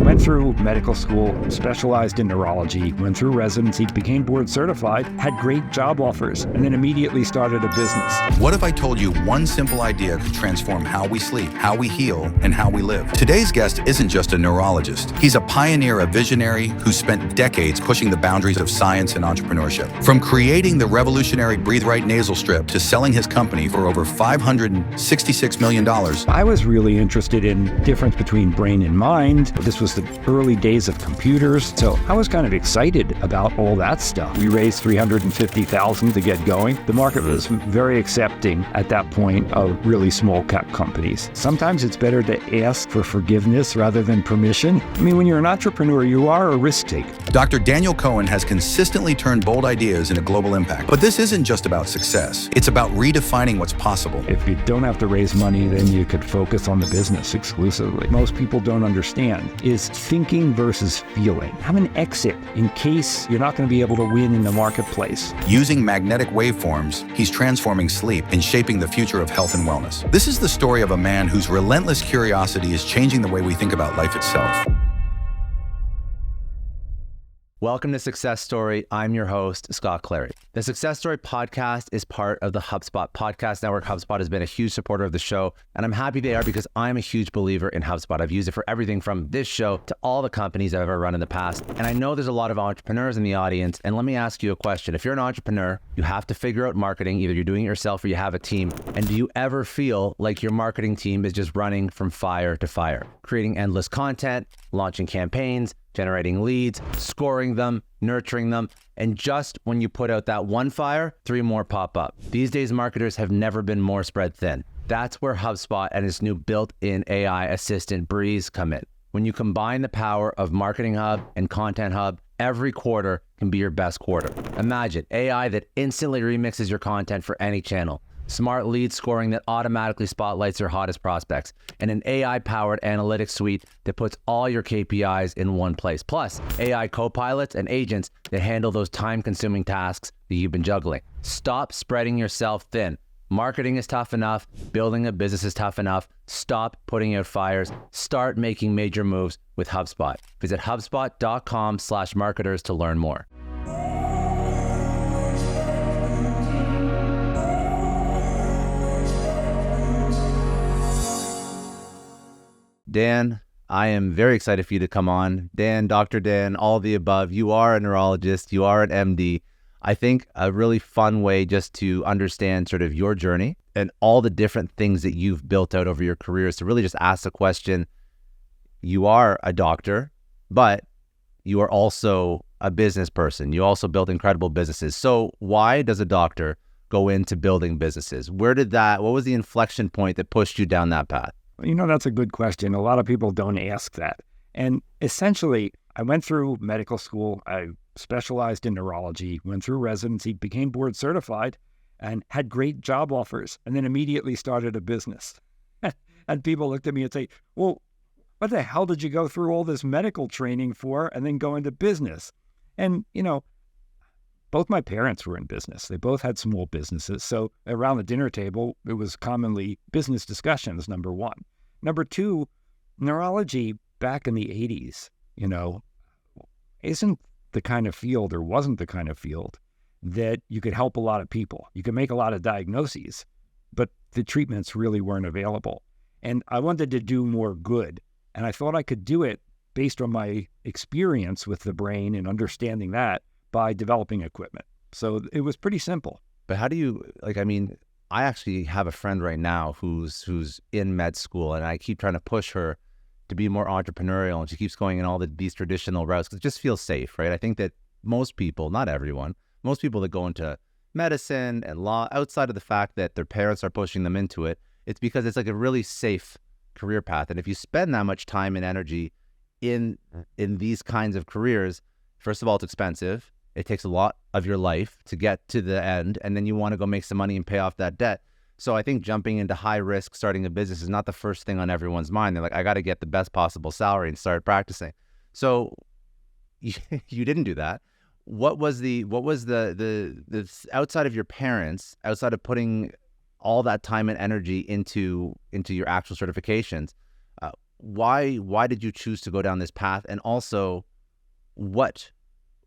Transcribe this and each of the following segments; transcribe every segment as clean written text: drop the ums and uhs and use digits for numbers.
Went through medical school, specialized in neurology, went through residency, became board certified, had great job offers, and then immediately started a business. What if I told you one simple idea could transform how we sleep, how we heal, and how we live? Today's guest isn't just a neurologist. He's a pioneer, a visionary who spent decades pushing the boundaries of science and entrepreneurship. From creating the revolutionary Breathe Right nasal strip to selling his company for over $566 million. I was really interested in difference between brain and mind. This was the early days of computers, so I was kind of excited about all that stuff. We raised $350,000 to get going. The market was very accepting at that point of really small cap companies. Sometimes it's better to ask for forgiveness rather than permission. I mean, when you're an entrepreneur, you are a risk taker. Dr. Daniel Cohen has consistently turned bold ideas into global impact. But this isn't just about success. It's about redefining what's possible. If you don't have to raise money, then you could focus on the business exclusively. Most people don't understand is thinking versus feeling. Have an exit in case you're not going to be able to win in the marketplace. Using magnetic waveforms, he's transforming sleep and shaping the future of health and wellness. This is the story of a man whose relentless curiosity is changing the way we think about life itself. Welcome to Success Story. I'm your host, Scott Clary. The Success Story podcast is part of the HubSpot podcast network. HubSpot has been a huge supporter of the show, and I'm happy they are because I'm a huge believer in HubSpot. I've used it for everything from this show to all the companies I've ever run in the past. And I know there's a lot of entrepreneurs in the audience. And let me ask you a question. If you're an entrepreneur, you have to figure out marketing. Either you're doing it yourself or you have a team. And do you ever feel like your marketing team is just running from fire to fire, creating endless content, launching campaigns, generating leads, scoring them, nurturing them, and just when you put out that one fire, 3 more pop up? These days, marketers have never been more spread thin. That's where HubSpot and its new built-in AI assistant, Breeze, come in. When you combine the power of Marketing Hub and Content Hub, every quarter can be your best quarter. Imagine AI that instantly remixes your content for any channel, smart lead scoring that automatically spotlights your hottest prospects, and an AI-powered analytics suite that puts all your KPIs in one place. Plus, AI co-pilots and agents that handle those time-consuming tasks that you've been juggling. Stop spreading yourself thin. Marketing is tough enough. Building a business is tough enough. Stop putting out fires. Start making major moves with HubSpot. Visit HubSpot.com/marketers to learn more. Dan, I am very excited for you to come on. Dan, Dr. Dan, all the above. You are a neurologist. You are an MD. I think a really fun way just to understand sort of your journey and all the different things that you've built out over your career is to really just ask the question, you are a doctor, but you are also a business person. You also built incredible businesses. So why does a doctor go into building businesses? What was the inflection point that pushed you down that path? You know, that's a good question. A lot of people don't ask that. And essentially, I went through medical school. I specialized in neurology, went through residency, became board certified, and had great job offers, and then immediately started a business. And people looked at me and say, well, what the hell did you go through all this medical training for and then go into business? And, you know, both my parents were in business. They both had small businesses. So around the dinner table, it was commonly business discussions, number one. Number two, neurology back in the 80s, you know, isn't the kind of field or wasn't the kind of field that you could help a lot of people. You could make a lot of diagnoses, but the treatments really weren't available. And I wanted to do more good. And I thought I could do it based on my experience with the brain and understanding that by developing equipment. So it was pretty simple. But how do you, I actually have a friend right now who's in med school, and I keep trying to push her to be more entrepreneurial, and she keeps going in all these traditional routes because it just feels safe, right? I think that most people, not everyone, most people that go into medicine and law, outside of the fact that their parents are pushing them into it, it's because it's like a really safe career path. And if you spend that much time and energy in these kinds of careers, first of all, it's expensive. It takes a lot of your life to get to the end, and then you want to go make some money and pay off that debt. So I think jumping into high risk, starting a business is not the first thing on everyone's mind. They're like, I got to get the best possible salary and start practicing. So you didn't do that. What was the outside of your parents, outside of putting all that time and energy into your actual certifications, why did you choose to go down this path? And also, what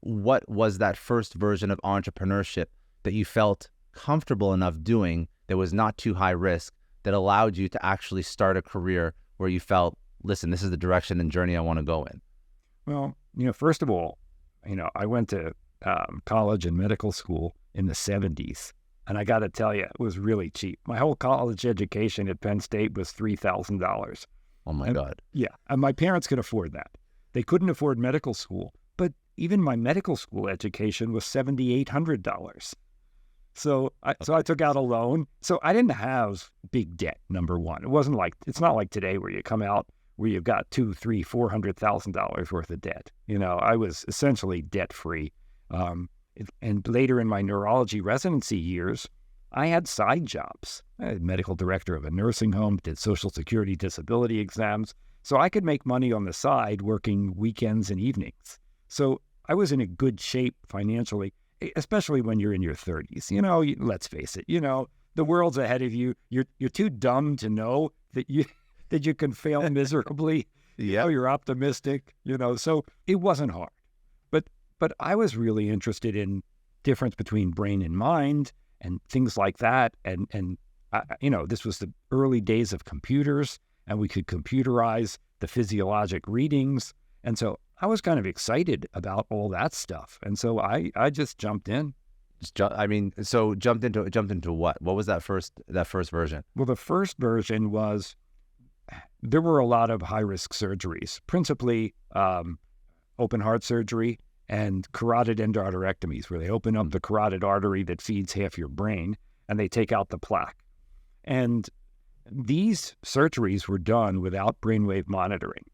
was that first version of entrepreneurship that you felt comfortable enough doing that was not too high risk, that allowed you to actually start a career where you felt, listen, this is the direction and journey I want to go in? Well, first of all, I went to college and medical school in the 70s. And I got to tell you, it was really cheap. My whole college education at Penn State was $3,000. Oh my God. Yeah. And my parents could afford that. They couldn't afford medical school. But even my medical school education was $7,800. So I took out a loan. So I didn't have big debt, number one. It's not like today where you come out where you've got $200,000, $300,000, $400,000 worth of debt. I was essentially debt free. And later in my neurology residency years, I had side jobs. I was medical director of a nursing home, did Social Security disability exams. So I could make money on the side working weekends and evenings. So I was in a good shape financially, especially when you're in your 30s. Let's face it, the world's ahead of you. You're too dumb to know that you can fail miserably. Yeah. You're optimistic, so it wasn't hard. But I was really interested in difference between brain and mind and things like that. And this was the early days of computers, and we could computerize the physiologic readings. And so I was kind of excited about all that stuff. And so I just jumped in. Jumped into what? What was that first version? Well, the first version was, there were a lot of high-risk surgeries, principally open heart surgery and carotid endarterectomies, where they open up the carotid artery that feeds half your brain, and they take out the plaque. And these surgeries were done without brainwave monitoring.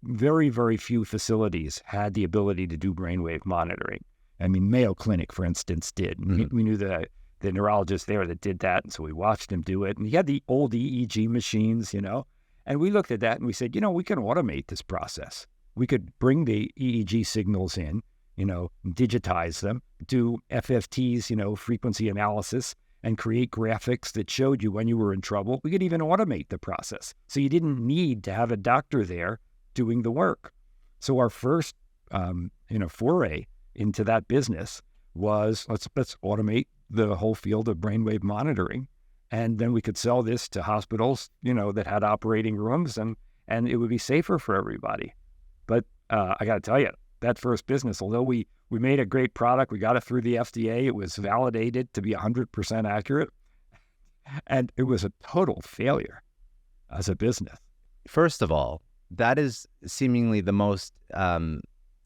Very, very few facilities had the ability to do brainwave monitoring. I mean, Mayo Clinic, for instance, did. Mm-hmm. We knew the neurologist there that did that, and so we watched him do it. And he had the old EEG machines, and we looked at that and we said, we can automate this process. We could bring the EEG signals in, digitize them, do FFTs, frequency analysis, and create graphics that showed you when you were in trouble. We could even automate the process. So you didn't need to have a doctor there doing the work. So our first, foray into that business was, let's automate the whole field of brainwave monitoring. And then we could sell this to hospitals, that had operating rooms, and it would be safer for everybody. But I got to tell you, that first business, although we made a great product, we got it through the FDA, it was validated to be 100% accurate, and it was a total failure as a business. First of all, that is seemingly the most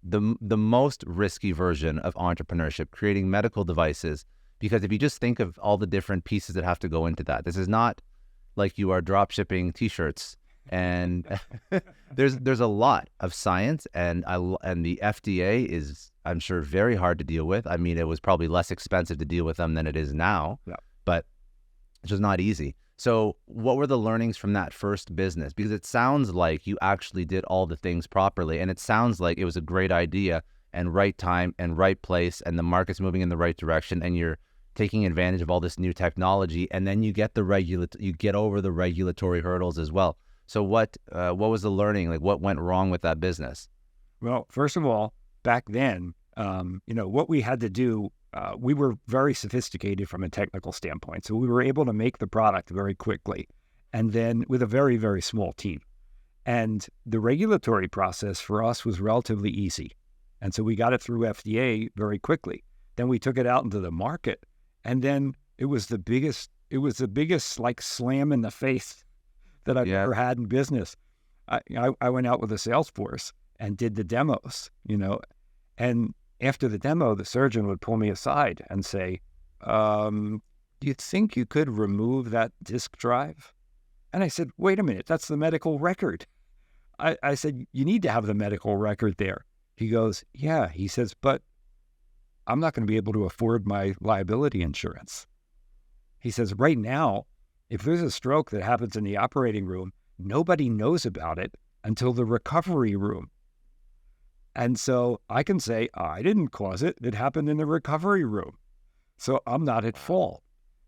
the most risky version of entrepreneurship, creating medical devices. Because if you just think of all the different pieces that have to go into that, this is not like you are drop shipping T-shirts. And there's a lot of science, and the FDA is, I'm sure, very hard to deal with. I mean, it was probably less expensive to deal with them than it is now, but it's just not easy. So what were the learnings from that first business? Because it sounds like you actually did all the things properly, and it sounds like it was a great idea and right time and right place, and the market's moving in the right direction, and you're taking advantage of all this new technology, and then you get you get over the regulatory hurdles as well. So what was the learning? Like, what went wrong with that business? Well, first of all, back then, what we had to do, we were very sophisticated from a technical standpoint. So we were able to make the product very quickly, and then with a very, very small team. And the regulatory process for us was relatively easy. And so we got it through FDA very quickly. Then we took it out into the market, and then it was the biggest like slam in the face that I've ever had in business. I went out with a sales force and did the demos, and after the demo, the surgeon would pull me aside and say, do you think you could remove that disk drive? And I said, wait a minute, that's the medical record. I said, you need to have the medical record there. He goes, yeah. He says, but I'm not going to be able to afford my liability insurance. He says, right now, if there's a stroke that happens in the operating room, nobody knows about it until the recovery room. And so I can say, I didn't cause it. It happened in the recovery room. So I'm not at fault.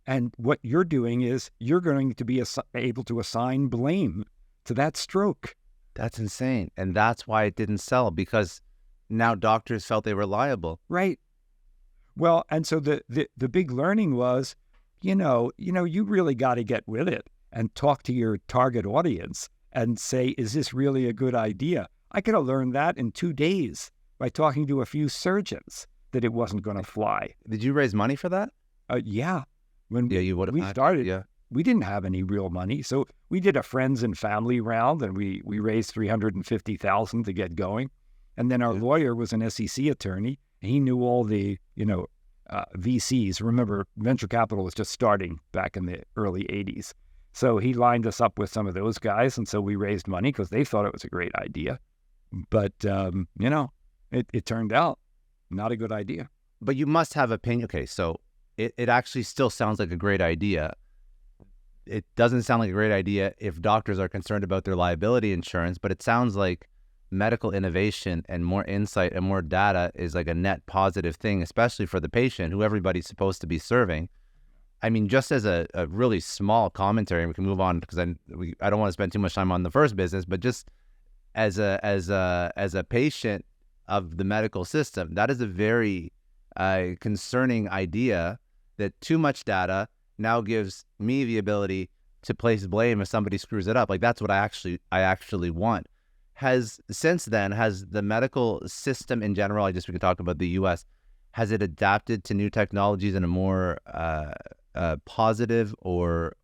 And what you're doing is you're going to be able to assign blame to that stroke. That's insane. And that's why it didn't sell, because now doctors felt they were liable. Right. Well, and so the big learning was, you really got to get with it and talk to your target audience and say, is this really a good idea? I could have learned that in 2 days by talking to a few surgeons that it wasn't going to fly. Did you raise money for that? Yeah. When you would have. we started, we didn't have any real money. So we did a friends and family round, and we raised $350,000 to get going. And then our lawyer was an SEC attorney, and he knew all the, VCs. Remember, venture capital was just starting back in the early 80s. So he lined us up with some of those guys, and so we raised money because they thought it was a great idea. But, it turned out not a good idea. But you must have opinion. Okay, so it actually still sounds like a great idea. It doesn't sound like a great idea if doctors are concerned about their liability insurance, but it sounds like medical innovation and more insight and more data is like a net positive thing, especially for the patient who everybody's supposed to be serving. I mean, just as a really small commentary, and we can move on because I don't want to spend too much time on the first business, but just as a patient of the medical system, that is a very concerning idea that too much data now gives me the ability to place blame if somebody screws it up. Like, that's what I actually want. Since then, has the medical system in general, we can talk about the US, has it adapted to new technologies in a more positive or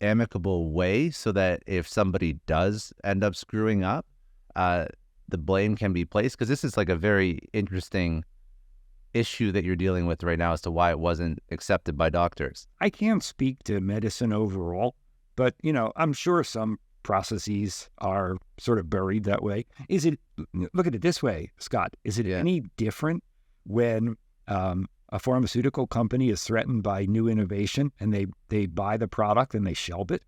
amicable way, so that if somebody does end up screwing up, the blame can be placed? Because this is like a very interesting issue that you're dealing with right now as to why it wasn't accepted by doctors. I can't speak to medicine overall, but, I'm sure some processes are sort of buried that way. Look at it this way, Scott, is it any different when a pharmaceutical company is threatened by new innovation and they buy the product and they shelve it?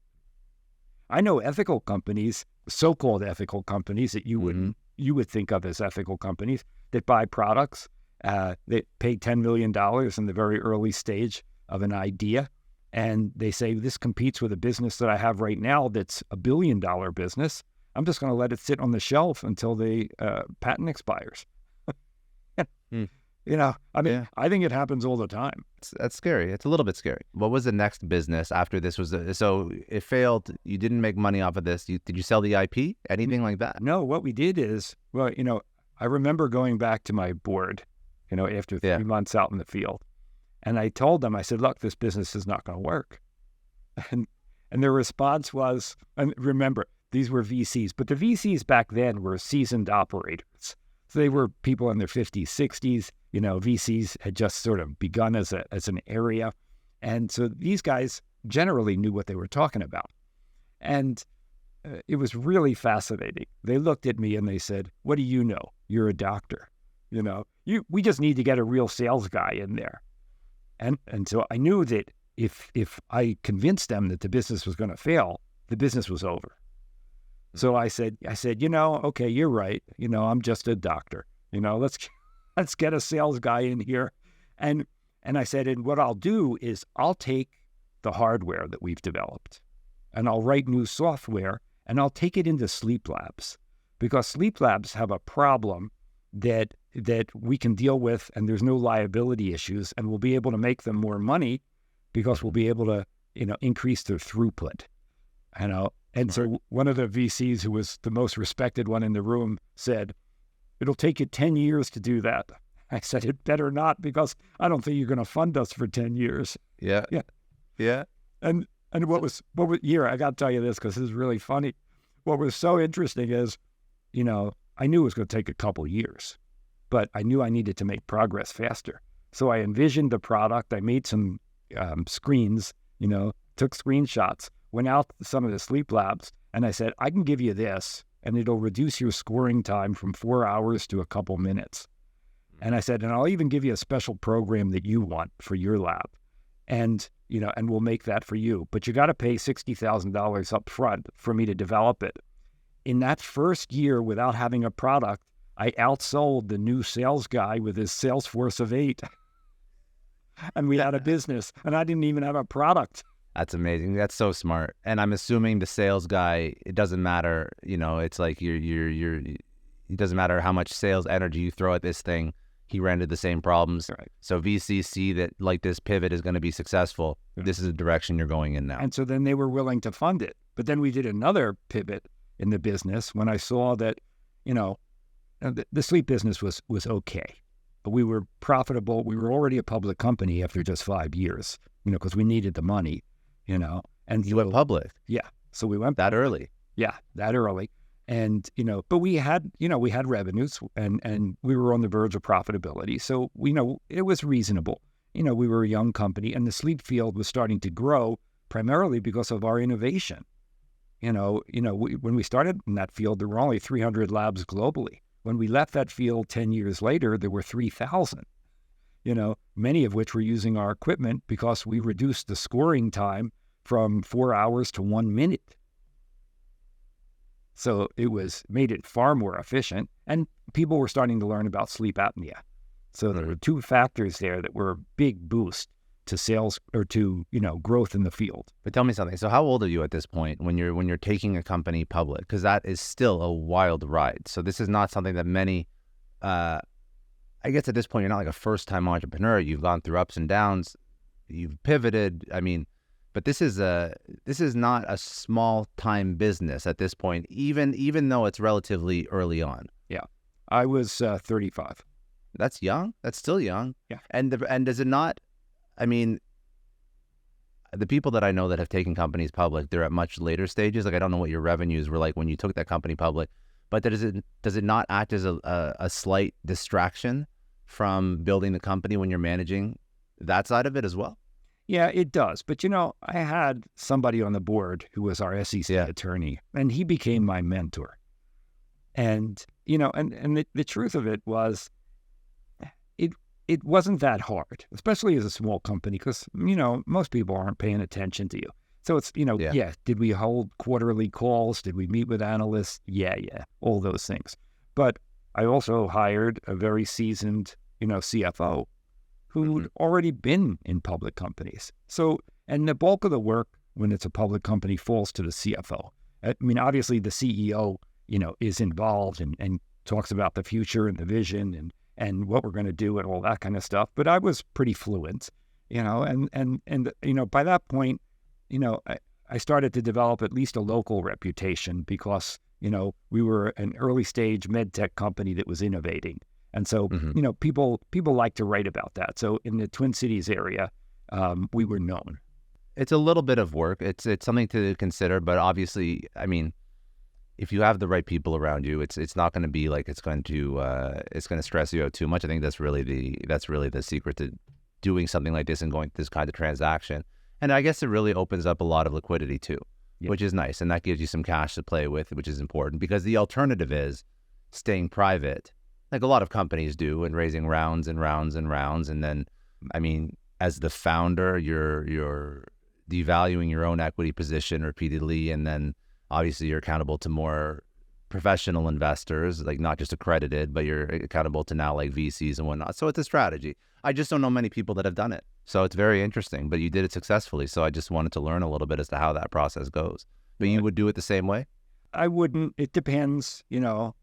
I know ethical companies, so-called ethical companies that you would think of as ethical companies, that buy products that pay $10 million in the very early stage of an idea, and they say, this competes with a business that I have right now that's $1 billion business. I'm just going to let it sit on the shelf until the patent expires. I think it happens all the time. That's scary. It's a little bit scary. What was the next business after this? So it failed. You didn't make money off of this. Did you sell the IP? Anything like that? No, what we did is, I remember going back to my board, after 3 months out in the field. And I told them, I said, look, this business is not going to work. And their response was, and remember, these were VCs, but the VCs back then were seasoned operators. So they were people in their 50s, 60s. VCs had just sort of begun as an area. And so these guys generally knew what they were talking about. And it was really fascinating. They looked at me and they said, what do you know? You're a doctor. We just need to get a real sales guy in there. And so I knew that if I convinced them that the business was going to fail, the business was over. So I said, okay, you're right. I'm just a doctor. Let's get a sales guy in here. And I said, and what I'll do is I'll take the hardware that we've developed and I'll write new software and I'll take it into sleep labs, because sleep labs have a problem that we can deal with, and there's no liability issues, and we'll be able to make them more money because we'll be able to, increase their throughput. And so one of the VCs, who was the most respected one in the room, said, it'll take you 10 years to do that. I said, it better not, because I don't think you're going to fund us for 10 years. Yeah. And what was I got to tell you this because this is really funny. What was so interesting is, I knew it was going to take a couple years, but I knew I needed to make progress faster. So I envisioned the product. I made some screens, took screenshots, went out to some of the sleep labs, and I said, I can give you this, and it'll reduce your scoring time from 4 hours to a couple minutes. And I said, and I'll even give you a special program that you want for your lab. And, and we'll make that for you. But you got to pay $60,000 up front for me to develop it. In that first year, without having a product, I outsold the new sales guy with his sales force of 8. And we had a business, and I didn't even have a product. That's amazing. That's so smart. And I'm assuming the sales guy, it doesn't matter, it's like it doesn't matter how much sales energy you throw at this thing. He ran into the same problems. Right. So VCs see that like this pivot is going to be successful. Yeah. This is the direction you're going in now. And so then they were willing to fund it. But then we did another pivot in the business when I saw that, the sleep business was okay. But we were profitable. We were already a public company after just 5 years, because we needed the money, And you went public. Yeah. So we went that early. Yeah, that early. And, but we had revenues and we were on the verge of profitability. So, it was reasonable. We were a young company and the sleep field was starting to grow primarily because of our innovation. When we started in that field, there were only 300 labs globally. When we left that field 10 years later, there were 3,000, many of which were using our equipment because we reduced the scoring time from 4 hours to 1 minute. So it made it far more efficient, and people were starting to learn about sleep apnea. So there were two factors there that were a big boost to sales or to, growth in the field. But tell me something. So how old are you at this point when you're taking a company public? Because that is still a wild ride. So this is not something that many, I guess at this point, you're not like a first-time entrepreneur. You've gone through ups and downs. You've pivoted. But this is not a small time business at this point, even though it's relatively early on. Yeah, I was 35. That's young. That's still young. Yeah. And does it not? The people that I know that have taken companies public, they're at much later stages. Like I don't know what your revenues were like when you took that company public, but does it not act as a slight distraction from building the company when you're managing that side of it as well? Yeah, it does. But, I had somebody on the board who was our SEC attorney, and he became my mentor. And, the truth of it was it wasn't that hard, especially as a small company, because, most people aren't paying attention to you. So it's, did we hold quarterly calls? Did we meet with analysts? Yeah, all those things. But I also hired a very seasoned, CFO who'd already been in public companies. So, and the bulk of the work when it's a public company falls to the CFO. Obviously the CEO, is involved and talks about the future and the vision and what we're going to do and all that kind of stuff. But I was pretty fluent, and by that point, I started to develop at least a local reputation because, we were an early stage med tech company that was innovating. And so, people like to write about that. So in the Twin Cities area, we were known. It's a little bit of work. It's something to consider, but obviously, if you have the right people around you, it's not going to be like it's going to stress you out too much. I think that's really the secret to doing something like this and going through this kind of transaction. And I guess it really opens up a lot of liquidity too, which is nice, and that gives you some cash to play with, which is important because the alternative is staying private, like a lot of companies do, and raising rounds and rounds and rounds. And then, as the founder, you're devaluing your own equity position repeatedly. And then obviously you're accountable to more professional investors, like not just accredited, but you're accountable to now like VCs and whatnot. So it's a strategy. I just don't know many people that have done it. So it's very interesting, but you did it successfully. So I just wanted to learn a little bit as to how that process goes. But you would do it the same way? I wouldn't. It depends, in our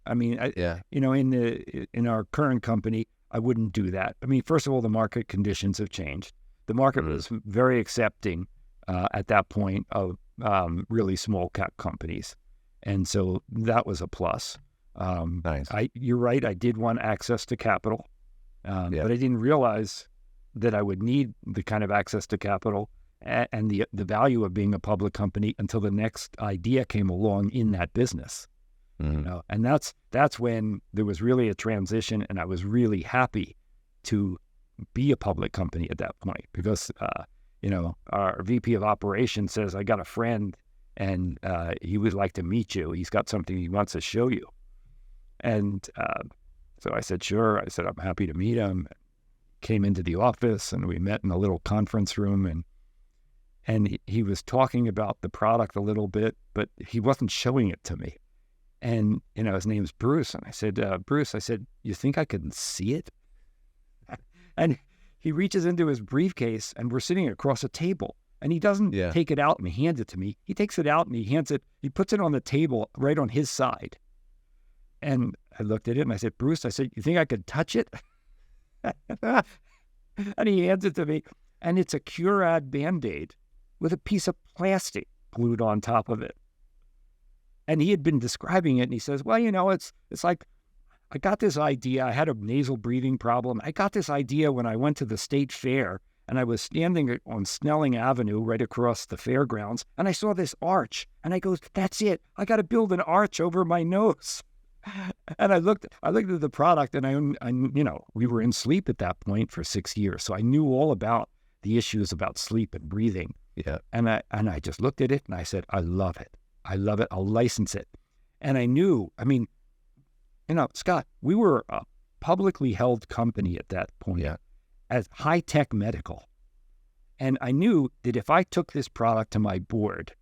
current company, I wouldn't do that. First of all, the market conditions have changed. The market was very accepting at that point of really small cap companies. And so that was a plus. Nice. You're right. I did want access to capital, but I didn't realize that I would need the kind of access to capital and the value of being a public company until the next idea came along in that business. And that's when there was really a transition, and I was really happy to be a public company at that point because our VP of operations says, I got a friend and he would like to meet you. He's got something he wants to show you. And so I said, sure. I said, I'm happy to meet him. Came into the office and we met in a little conference room, and he was talking about the product a little bit, but he wasn't showing it to me. And, his name's Bruce. And I said, Bruce, you think I can see it? And he reaches into his briefcase and we're sitting across a table. And he doesn't Yeah. take it out and hand it to me. He takes it out and he puts it on the table right on his side. And I looked at it and I said, Bruce, I said, you think I could touch it? And he hands it to me. And it's a Curad Band-Aid with a piece of plastic glued on top of it. And he had been describing it, and he says, well, it's like, I got this idea. I had a nasal breathing problem. I got this idea when I went to the state fair, and I was standing on Snelling Avenue right across the fairgrounds, and I saw this arch, and I goes, that's it. I got to build an arch over my nose. And I looked at the product, and I we were in sleep at that point for 6 years, so I knew all about the issues about sleep and breathing. Yeah. And I just looked at it and I said, I love it. I love it. I'll license it. And I knew, Scott, we were a publicly held company at that point as high-tech medical. And I knew that if I took this product to my board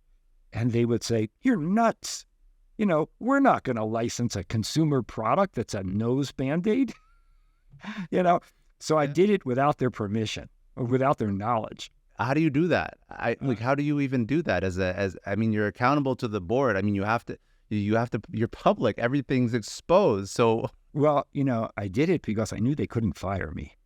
and they would say, you're nuts. We're not going to license a consumer product that's a nose Band-Aid. So I did it without their permission or without their knowledge. How do you do that? How do you even do that you're accountable to the board. You're public, everything's exposed. So, well, I did it because I knew they couldn't fire me.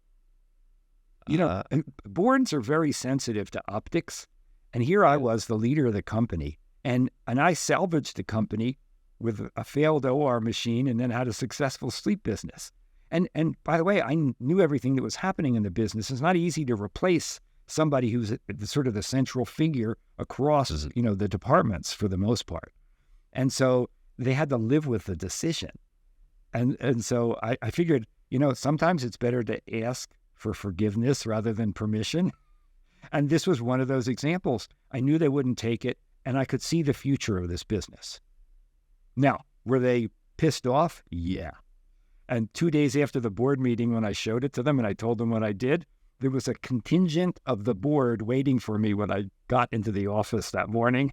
Boards are very sensitive to optics. And here I was, the leader of the company, and I salvaged the company with a failed OR machine and then had a successful sleep business. And by the way, I knew everything that was happening in the business. It's not easy to replace somebody who's sort of the central figure across, the departments for the most part. And so they had to live with the decision. And so I figured, sometimes it's better to ask for forgiveness rather than permission. And this was one of those examples. I knew they wouldn't take it, and I could see the future of this business. Now, were they pissed off? Yeah. And 2 days after the board meeting, when I showed it to them and I told them what I did, there was a contingent of the board waiting for me when I got into the office that morning.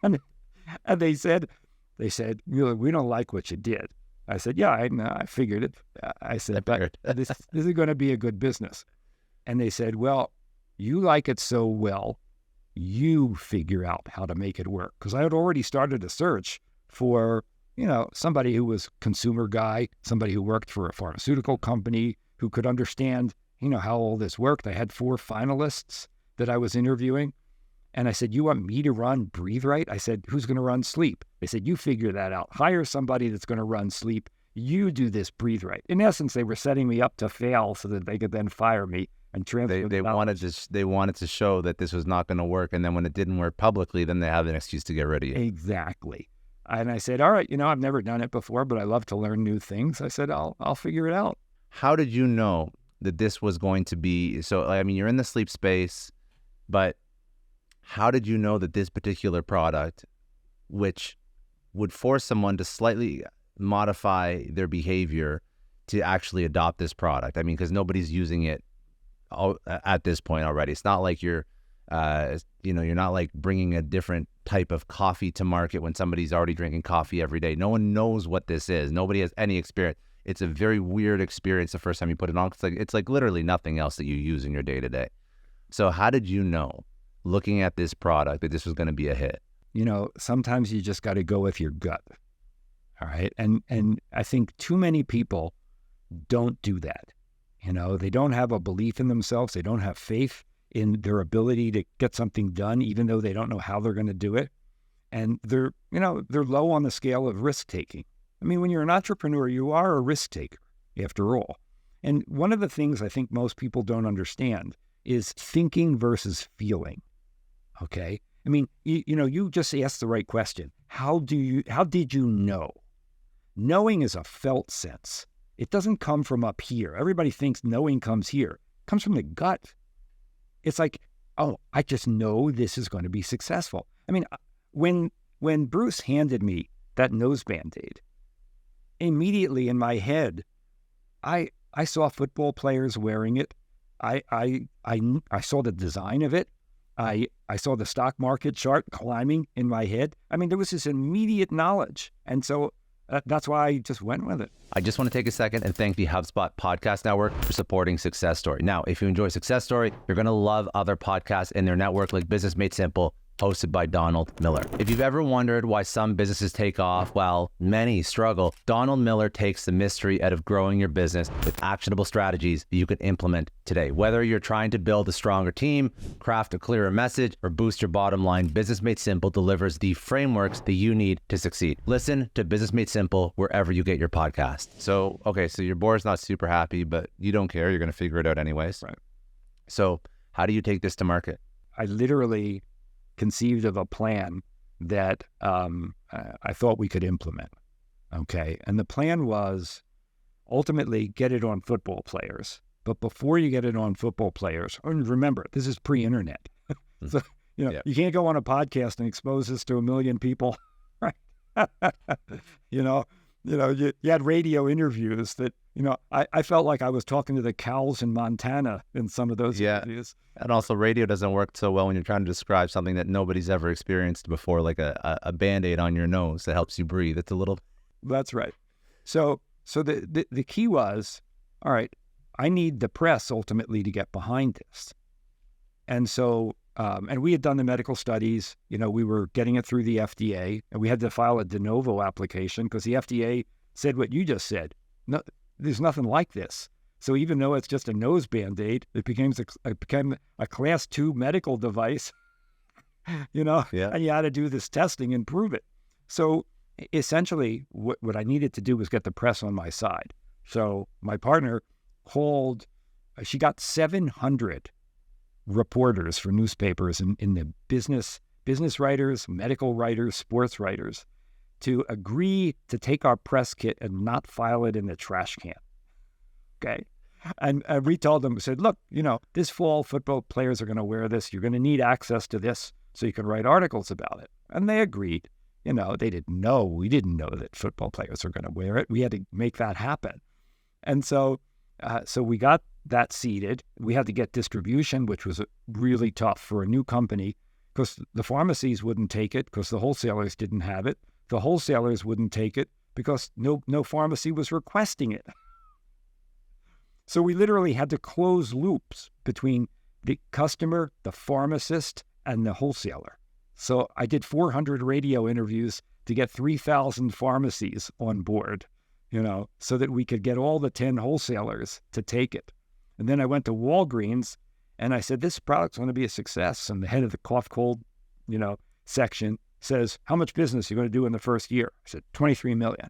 And they said, really, we don't like what you did. I said, yeah, I figured it. I said, but this is going to be a good business. And they said, well, you like it so well, you figure out how to make it work. Because I had already started a search for, somebody who was consumer guy, somebody who worked for a pharmaceutical company, who could understand, how all this worked. I had 4 finalists that I was interviewing. And I said, you want me to run Breathe Right? I said, who's going to run sleep? They said, you figure that out. Hire somebody that's going to run sleep. You do this Breathe Right. In essence, they were setting me up to fail so that they could then fire me and transfer. They wanted to show that this was not going to work. And then when it didn't work publicly, then they have an excuse to get rid of you. Exactly. And I said, all right, I've never done it before, but I love to learn new things. I said, I'll figure it out. How did you know that this was going to be, you're in the sleep space, but how did you know that this particular product, which would force someone to slightly modify their behavior to actually adopt this product? Because nobody's using it at this point already. It's not like you're not like bringing a different type of coffee to market when somebody's already drinking coffee every day. No one knows what this is. Nobody has any experience. It's a very weird experience the first time you put it on. It's like literally nothing else that you use in your day to day. So how did you know, looking at this product, that this was going to be a hit? Sometimes you just got to go with your gut. All right. And I think too many people don't do that. They don't have a belief in themselves. They don't have faith in their ability to get something done, even though they don't know how they're going to do it. And they're low on the scale of risk taking. When you're an entrepreneur, you are a risk taker after all. And one of the things I think most people don't understand is thinking versus feeling. Okay. You just asked the right question. How did you know? Knowing is a felt sense. It doesn't come from up here. Everybody thinks knowing comes here. It comes from the gut. It's like, oh, I just know this is going to be successful. When Bruce handed me that nose Band-Aid, immediately in my head, I saw football players wearing it. I saw the design of it. I saw the stock market chart climbing in my head. There was this immediate knowledge. And so that's why I just went with it. I just want to take a second and thank the HubSpot Podcast Network for supporting Success Story. Now, if you enjoy Success Story, you're going to love other podcasts in their network like Business Made Simple, hosted by Donald Miller. If you've ever wondered why some businesses take off while many struggle, Donald Miller takes the mystery out of growing your business with actionable strategies that you can implement today. Whether you're trying to build a stronger team, craft a clearer message, or boost your bottom line, Business Made Simple delivers the frameworks that you need to succeed. Listen to Business Made Simple wherever you get your podcast. So your board's not super happy, but you don't care. You're going to figure it out anyways. Right. So how do you take this to market? I literally conceived of a plan that I thought we could implement. Okay. And the plan was ultimately get it on football players. But before you get it on football players, and remember, this is pre-internet. So, you can't go on a podcast and expose this to 1 million people, right? You had radio interviews that, I felt like I was talking to the cows in Montana in some of those interviews. And also radio doesn't work so well when you're trying to describe something that nobody's ever experienced before, like a Band-Aid on your nose that helps you breathe. It's a little... That's right. So the key was, all right, I need the press ultimately to get behind this. And so, and we had done the medical studies, we were getting it through the FDA, and we had to file a de novo application because the FDA said what you just said. No, there's nothing like this. So even though it's just a nose Band-Aid, it became a class 2 medical device, and you had to do this testing and prove it. So essentially what I needed to do was get the press on my side. So my partner she got 700 reporters for newspapers in the business writers, medical writers, sports writers to agree to take our press kit and not file it in the trash can. Okay. And we told them, we said, look, this fall football players are going to wear this. You're going to need access to this so you can write articles about it. And they agreed. They didn't know. We didn't know that football players were going to wear it. We had to make that happen. And so we got that seeded. We had to get distribution, which was really tough for a new company because the pharmacies wouldn't take it because the wholesalers didn't have it. The wholesalers wouldn't take it because no pharmacy was requesting it. So we literally had to close loops between the customer, the pharmacist, and the wholesaler. So I did 400 radio interviews to get 3,000 pharmacies on board, so that we could get all the 10 wholesalers to take it. And then I went to Walgreens and I said, this product's going to be a success. And the head of the cough cold, section says, how much business are you going to do in the first year? I said, 23 million.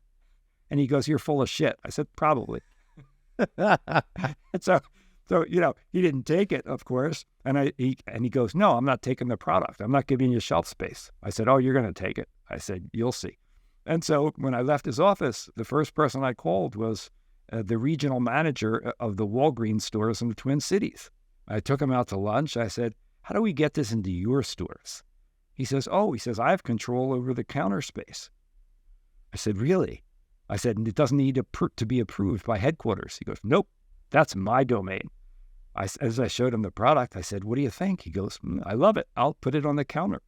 And he goes, you're full of shit. I said, probably. And so he didn't take it, of course. And he goes, no, I'm not taking the product. I'm not giving you shelf space. I said, oh, you're going to take it. I said, you'll see. And so when I left his office, the first person I called was the regional manager of the Walgreens stores in the Twin Cities. I took him out to lunch. I said, how do we get this into your stores? He says, I have control over the counter space. I said, really? I said, and it doesn't need to be approved by headquarters. He goes, nope, that's my domain. As I showed him the product, I said, what do you think? He goes, I love it. I'll put it on the counter.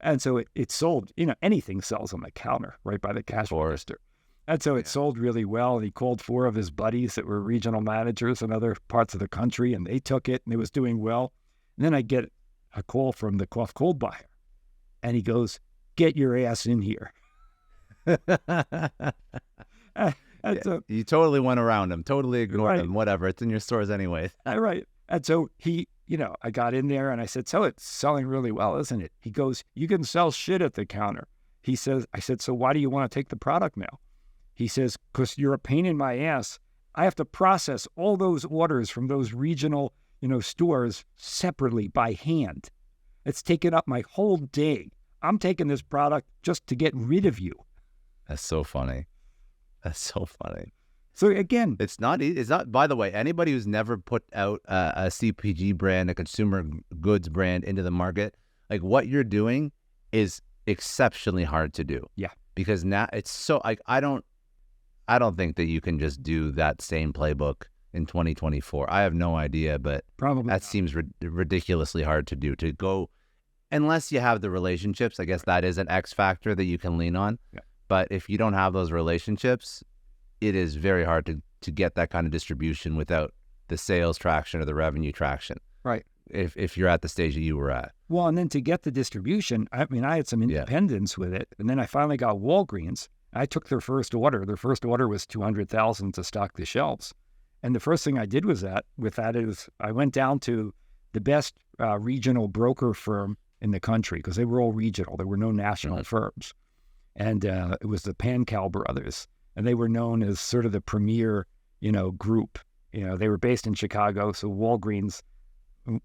And so it sold, anything sells on the counter, right by the cash register. And so it sold really well. And he called 4 of his buddies that were regional managers in other parts of the country, and they took it, and it was doing well. And then I get a call from the cough cold buyer, and he goes, get your ass in here. So, you totally went around him, totally ignored him, whatever. It's in your stores anyway. Right. And so I got in there and I said, so it's selling really well, isn't it? He goes, you can sell shit at the counter. I said, so why do you want to take the product now? He says, because you're a pain in my ass. I have to process all those orders from those regional, stores separately by hand. It's taken up my whole day. I'm taking this product just to get rid of you. That's so funny. So again, it's not, by the way, anybody who's never put out a CPG brand, a consumer goods brand into the market, like what you're doing is exceptionally hard to do. Yeah. Because now it's so, I don't think that you can just do that same playbook in 2024. I have no idea, but probably that seems ridiculously hard to do, to go, unless you have the relationships. I guess that is an X factor that you can lean on. Yeah. But if you don't have those relationships, it is very hard to get that kind of distribution without the sales traction or the revenue traction. Right. If you're at the stage that you were at. Well, and then to get the distribution, I mean, I had some independence with it. And then I finally got Walgreens. I took their first order. Their first order was $200,000 to stock the shelves. And the first thing I did with that is I went down to the best regional broker firm in the country, because they were all regional. There were no national firms. And it was the Pancal brothers. And they were known as sort of the premier, group. They were based in Chicago. So Walgreens,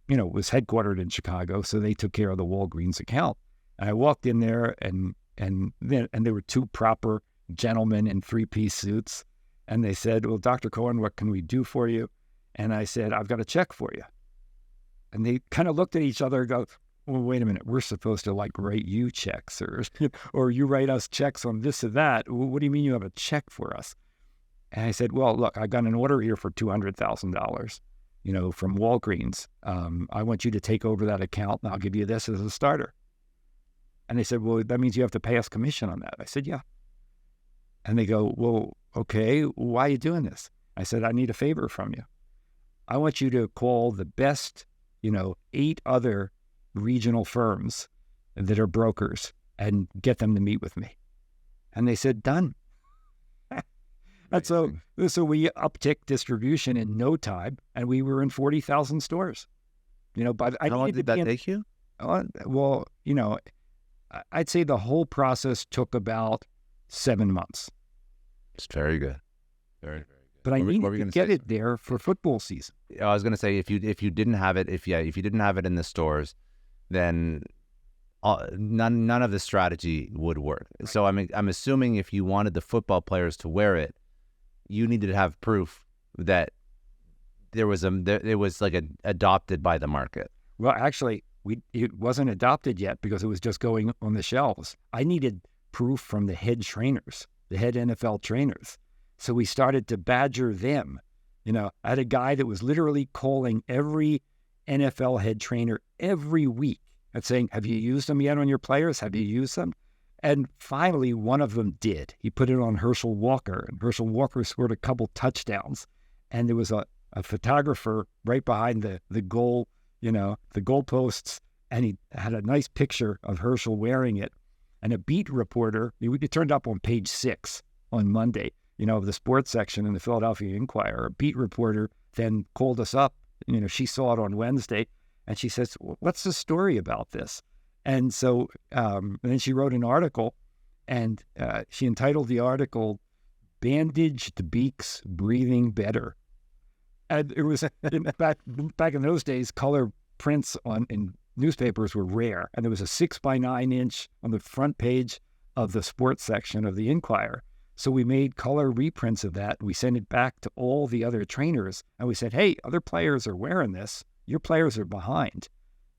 was headquartered in Chicago. So they took care of the Walgreens account. And I walked in there and there were two proper gentlemen in three-piece suits. And they said, well, Dr. Cohen, what can we do for you? And I said, I've got a check for you. And they kind of looked at each other and go, well, wait a minute, we're supposed to write you checks or you write us checks on this or that. What do you mean you have a check for us? And I said, well, look, I got an order here for $200,000, from Walgreens. I want you to take over that account and I'll give you this as a starter. And they said, well, that means you have to pay us commission on that. I said, yeah. And they go, well, okay, why are you doing this? I said, I need a favor from you. I want you to call the best, 8 other regional firms that are brokers and get them to meet with me. And they said, done. And so we upticked distribution in no time, and we were in 40,000 stores. But how long did that take you? Well, I'd say the whole process took about 7 months. It's very good. Very, very good. But I needed to get it there for football season. I was going to say, if you didn't have it, if you didn't have it in the stores, then none of the strategy would work. Right. So I'm assuming if you wanted the football players to wear it, you needed to have proof that it was adopted by the market. Well, actually, it wasn't adopted yet because it was just going on the shelves. I needed proof from the head trainers, the head NFL trainers. So we started to badger them. I had a guy that was literally calling every NFL head trainer every week and saying, have you used them yet on your players? Have you used them? And finally, one of them did. He put it on Herschel Walker, and Herschel Walker scored a couple touchdowns. And there was a photographer right behind the goal, the goalposts, and he had a nice picture of Herschel wearing it. And a beat reporter, it turned up on page 6 on Monday, of the sports section in the Philadelphia Inquirer. A beat reporter then called us up. She saw it on Wednesday, and she says, what's the story about this? And so and then she wrote an article, and she entitled the article, Bandaged Beaks Breathing Better. And it was, back in those days, color prints in newspapers were rare. And there was a 6x9 inch on the front page of the sports section of the Inquirer. So we made color reprints of that. We sent it back to all the other trainers. And we said, hey, other players are wearing this. Your players are behind,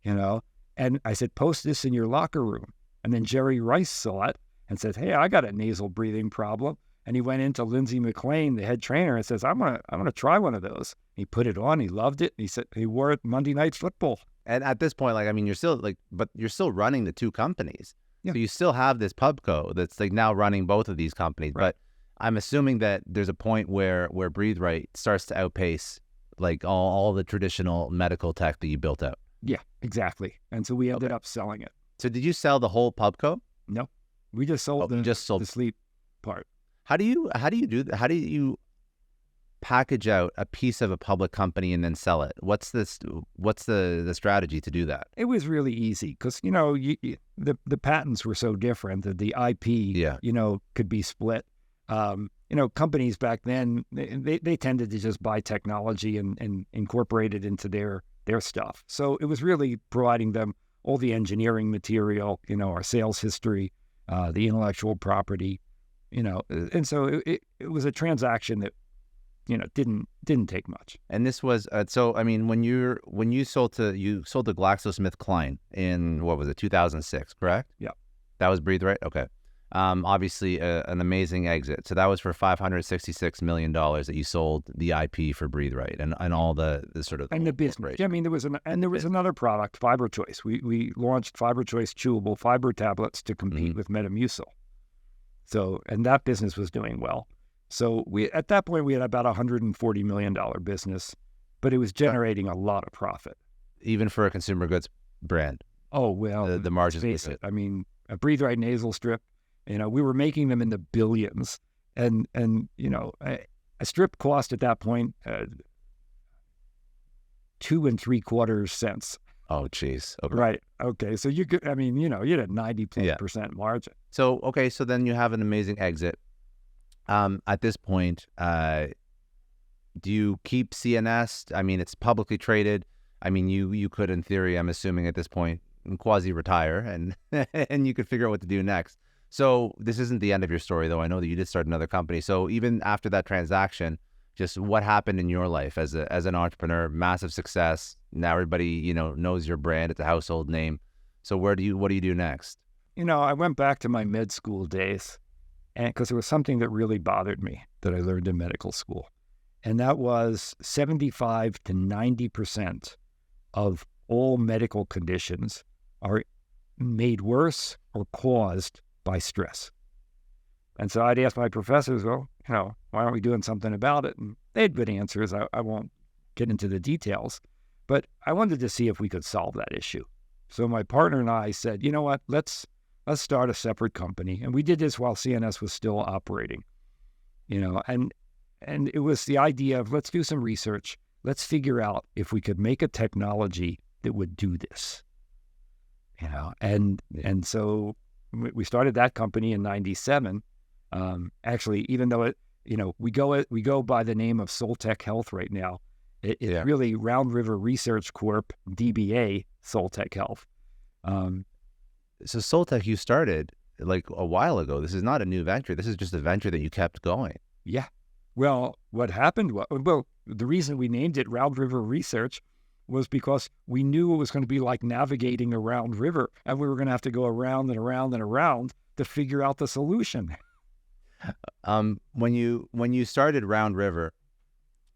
And I said, post this in your locker room. And then Jerry Rice saw it and said, hey, I got a nasal breathing problem. And he went into Lindsey McLean, the head trainer, and says, I'm gonna try one of those. He put it on. He loved it. He said he wore it Monday Night Football. And at this point, you're still but you're still running the two companies. Yeah. So you still have this Pubco that's now running both of these companies. Right. But I'm assuming that there's a point where Breathe Right starts to outpace all the traditional medical tech that you built out. Yeah, exactly. And so we ended up selling it. So did you sell the whole Pubco? No, we just sold the sleep part. How do you do that? How do you package out a piece of a public company and then sell it? What's the strategy to do that? It was really easy because the patents were so different that the IP could be split. Companies back then they tended to just buy technology and incorporate it into their stuff. So it was really providing them all the engineering material, our sales history, the intellectual property, and so it was a transaction that didn't take much. And this was when you sold to GlaxoSmithKline in, what was it, 2006, correct? Yeah. That was Breathe Right? Okay. Obviously an amazing exit. So that was for $566 million that you sold the IP for Breathe Right and all the sort of and the business. Yeah, I mean there was another product, Fiber Choice. We launched Fiber Choice chewable fiber tablets to compete with Metamucil. So, and that business was doing well. So at that point, we had about $140 million business, but it was generating a lot of profit. Even for a consumer goods brand. Oh, well, the margins. Face it. I mean, a Breathe Right nasal strip, we were making them in the billions. And a strip cost at that point, 2 3/4 cents. Oh, geez. Okay. Right. Okay. So you had a 90% margin. So, okay. So then you have an amazing exit. At this point, do you keep CNS? I mean, it's publicly traded. I mean, you could, in theory, I'm assuming at this point, quasi-retire and and you could figure out what to do next. So this isn't the end of your story, though. I know that you did start another company. So even after that transaction, just what happened in your life as an entrepreneur? Massive success. Now everybody, knows your brand. It's a household name. So what do you do next? I went back to my med school days, and because there was something that really bothered me that I learned in medical school, and that was 75 to 90% of all medical conditions are made worse or caused by stress. And so I'd ask my professors, well, why aren't we doing something about it? And they had good answers. I won't get into the details, but I wanted to see if we could solve that issue. So my partner and I said, you know what, let's start a separate company. And we did this while CNS was still operating, and it was the idea of let's do some research. Let's figure out if we could make a technology that would do this, and so we started that company in 97. Actually, even though we go by the name of Soltec Health right now, it's really Round River Research Corp, DBA, Soltec Health. So Soltec, you started like a while ago. This is not a new venture. This is just a venture that you kept going. Yeah. Well, what happened was, the reason we named it Round River Research was because we knew it was going to be like navigating a round river, and we were going to have to go around and around and around to figure out the solution. When you started Round River,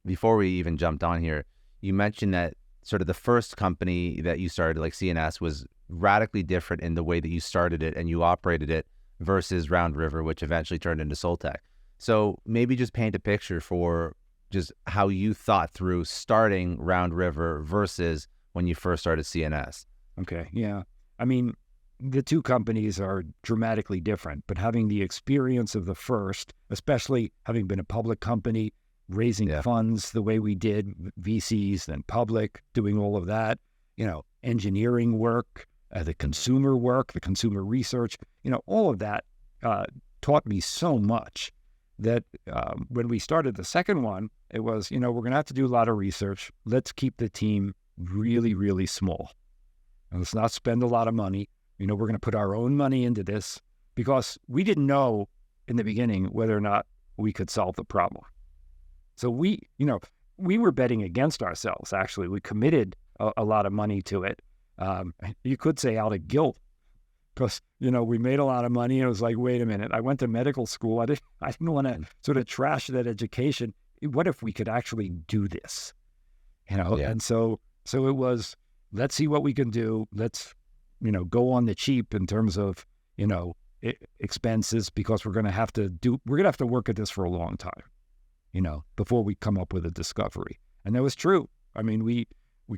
before we even jumped on here, you mentioned that sort of the first company that you started, like CNS, was radically different in the way that you started it and you operated it versus Round River, which eventually turned into Soltec. So maybe just paint a picture for just how you thought through starting Round River versus when you first started CNS. Okay, yeah. I mean, the two companies are dramatically different, but having the experience of the first, especially having been a public company, raising funds the way we did, VCs, then public, doing all of that, engineering work, the consumer work, the consumer research, all of that taught me so much that when we started the second one, it was, we're going to have to do a lot of research. Let's keep the team really, really small. And let's not spend a lot of money. We're going to put our own money into this because we didn't know in the beginning whether or not we could solve the problem. So we were betting against ourselves, actually. We committed a lot of money to it. You could say out of guilt because, we made a lot of money and it was like, wait a minute, I went to medical school. I didn't want to sort of trash that education. What if we could actually do this? And so it was, let's see what we can do. Let's, go on the cheap in terms of, expenses because we're going to have to work at this for a long time, before we come up with a discovery. And that was true. I mean, we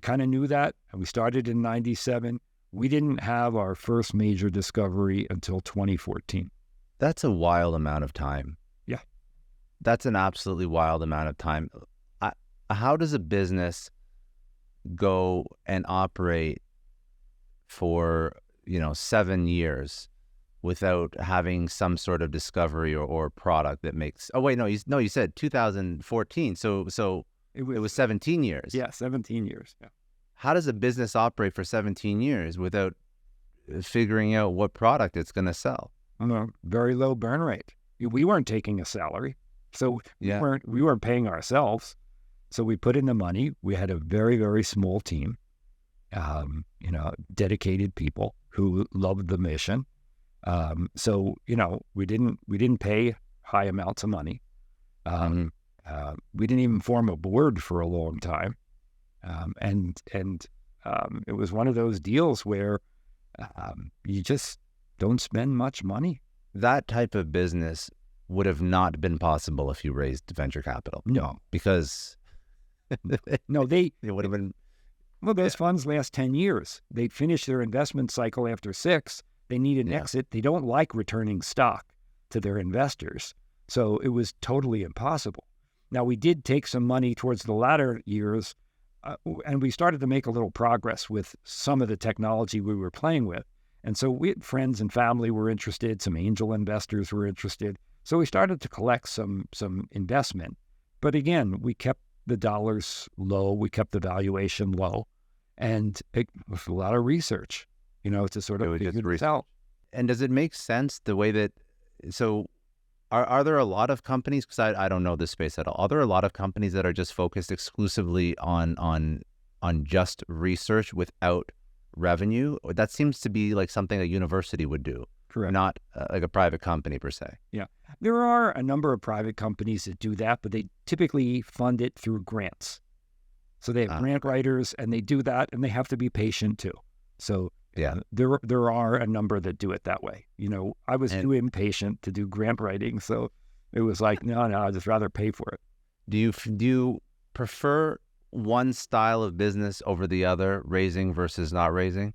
kind of knew that, and we started in 97. We didn't have our first major discovery until 2014. That's a wild amount of time. Yeah. That's an absolutely wild amount of time. How does a business go and operate for, 7 years without having some sort of discovery or product that makes... Oh, wait, you said 2014. So it was 17 years. Yeah, 17 years. Yeah. How does a business operate for 17 years without figuring out what product it's going to sell? Very low burn rate. We weren't taking a salary, so we weren't paying ourselves. So we put in the money. We had a very, very small team, dedicated people who loved the mission. So we didn't pay high amounts of money. We didn't even form a board for a long time. And it was one of those deals where you just don't spend much money. that type of business would have not been possible if you raised venture capital. No, Because no, it would have been, well, those funds last 10 years. They finish their investment cycle after 6. They need an exit. They don't like returning stock to their investors. So it was totally impossible. Now, we did take some money towards the latter years, and we started to make a little progress with some of the technology we were playing with. And so we had friends and family were interested. Some angel investors were interested. So we started to collect some investment. But again, we kept the dollars low. We kept the valuation low. And it was a lot of research, to sort of figure this out. And does it make sense the way that, so are there a lot of companies, because I don't know this space at all, are there a lot of companies that are just focused exclusively on just research without revenue? That seems to be like something a university would do. Correct. Not like a private company per se. Yeah. There are a number of private companies that do that, but they typically fund it through grants. So they have grant writers, and they do that, and they have to be patient too. So there are a number that do it that way. I was too impatient to do grant writing, so it was like, no, I'd just rather pay for it. Do you prefer one style of business over the other, raising versus not raising?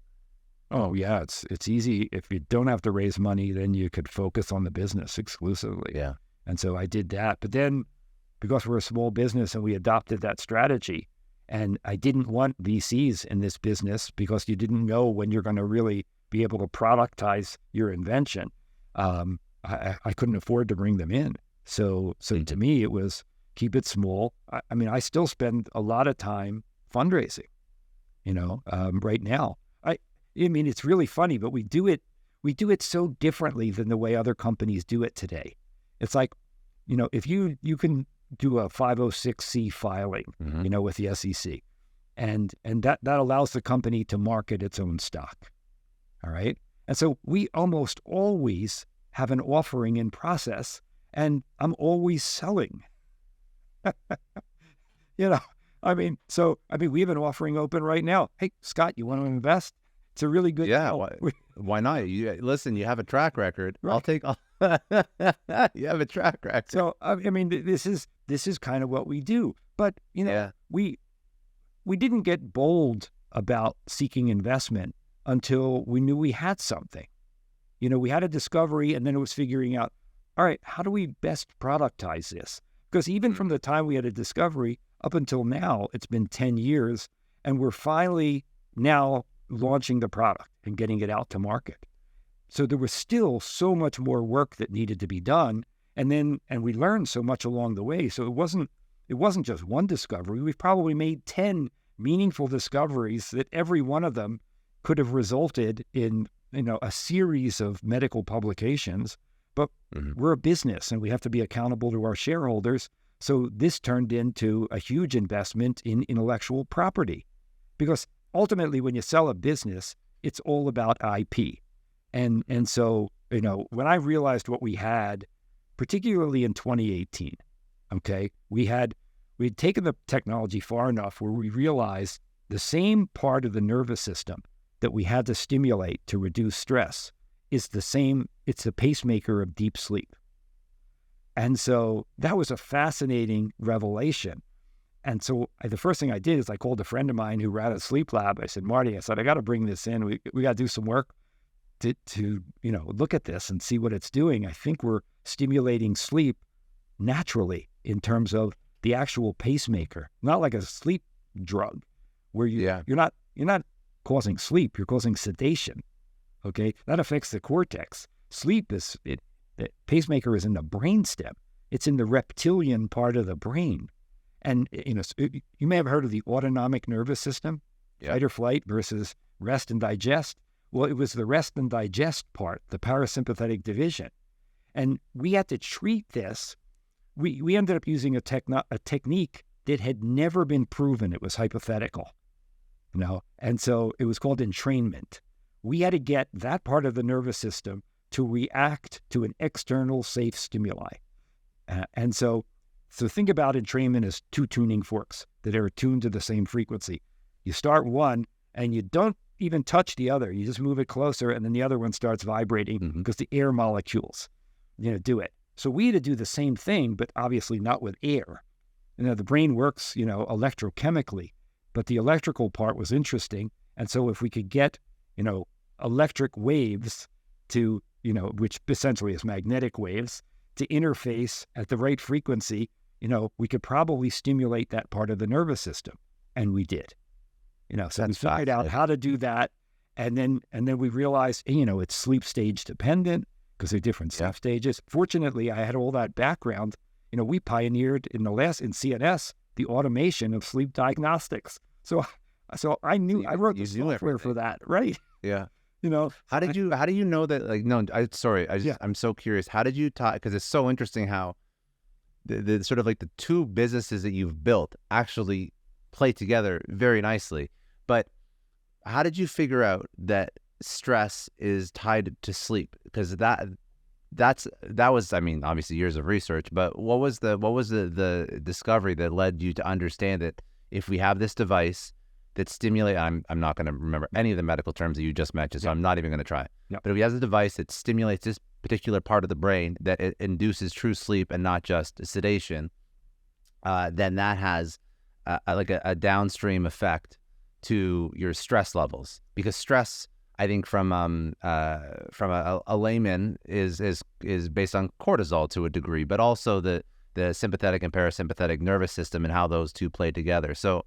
Oh yeah, it's easy. If you don't have to raise money, then you could focus on the business exclusively. Yeah. And so I did that. But then, because we're a small business and we adopted that strategy, and I didn't want VCs in this business because you didn't know when you're going to really be able to productize your invention. I couldn't afford to bring them in. So to me, it was keep it small. I still spend a lot of time fundraising, right now. It's really funny, but we do it so differently than the way other companies do it today. It's like, if you can do a 506c filing, with the SEC, and that allows the company to market its own stock. All right. And so we almost always have an offering in process, and I'm always selling. We have an offering open right now. Hey, Scott, you want to invest? It's a really good deal. Why not? Listen, you have a track record. Right. I'll take you have a track record. So this is kind of what we do. But we didn't get bold about seeking investment until we knew we had something. We had a discovery, and then it was figuring out, all right, how do we best productize this? Because even from the time we had a discovery up until now, it's been 10 years, and we're finally now launching the product and getting it out to market. So there was still so much more work that needed to be done. And we learned so much along the way. So it wasn't just one discovery. We've probably made 10 meaningful discoveries that every one of them could have resulted in, a series of medical publications. But we're a business, and we have to be accountable to our shareholders. So this turned into a huge investment in intellectual property, because ultimately, when you sell a business, it's all about IP. And so, when I realized what we had, particularly in 2018, we had taken the technology far enough where we realized the same part of the nervous system that we had to stimulate to reduce stress is the same. It's the pacemaker of deep sleep. And so that was a fascinating revelation. And so the first thing I did is I called a friend of mine who ran a sleep lab. I said, Marty, I got to bring this in. We got to do some work to look at this and see what it's doing. I think we're stimulating sleep naturally in terms of the actual pacemaker, not like a sleep drug where you're not causing sleep, you're causing sedation. Okay, that affects the cortex. Sleep the pacemaker is in the brainstem. It's in the reptilian part of the brain. And, you may have heard of the autonomic nervous system, fight or flight versus rest and digest. Well, it was the rest and digest part, the parasympathetic division. And we had to treat this. We ended up using a technique that had never been proven. It was hypothetical, and so it was called entrainment. We had to get that part of the nervous system to react to an external safe stimuli. And so think about entrainment as two tuning forks that are tuned to the same frequency. You start one, and you don't even touch the other. You just move it closer, and then the other one starts vibrating because the air molecules, do it. So we had to do the same thing, but obviously not with air. The brain works, electrochemically, but the electrical part was interesting. And so if we could get, electric waves to, which essentially is magnetic waves, to interface at the right frequency, we could probably stimulate that part of the nervous system. And we did. So we figured out how to do that. And then we realized, it's sleep stage dependent because they're different sleep stages. Fortunately, I had all that background. We pioneered in CNS, the automation of sleep diagnostics. So I knew, I wrote the software for that, right? Yeah. How do you know that, I'm so curious. How did you because it's so interesting how the sort of like the two businesses that you've built actually play together very nicely. But how did you figure out that stress is tied to sleep? Because that was, obviously years of research, but what was the discovery that led you to understand that if we have this device that stimulate, I'm not going to remember any of the medical terms that you just mentioned, so I'm not even going to try. But if we have a device that stimulates this particular part of the brain, that it induces true sleep and not just sedation, then that has a downstream effect to your stress levels. Because stress, I think from a layman is based on cortisol to a degree, but also the sympathetic and parasympathetic nervous system and how those two play together. So,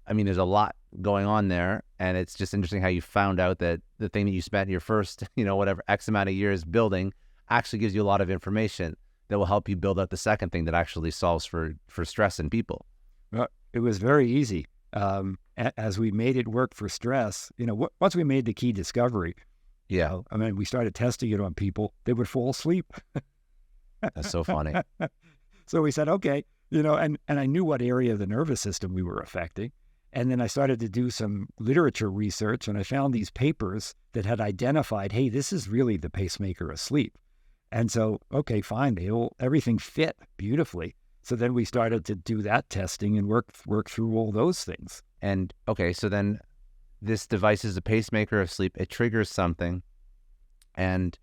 there's a lot going on there, and it's just interesting how you found out that the thing that you spent your first, whatever X amount of years building actually gives you a lot of information that will help you build out the second thing that actually solves for stress in people. Well, it was very easy. As we made it work for stress, once we made the key discovery, we started testing it on people, they would fall asleep. That's so funny. So we said, okay, and I knew what area of the nervous system we were affecting. And then I started to do some literature research, and I found these papers that had identified, hey, this is really the pacemaker of sleep. And so, okay, fine, everything fit beautifully. So then we started to do that testing and work through all those things. And okay, so then this device is a pacemaker of sleep. It triggers something, and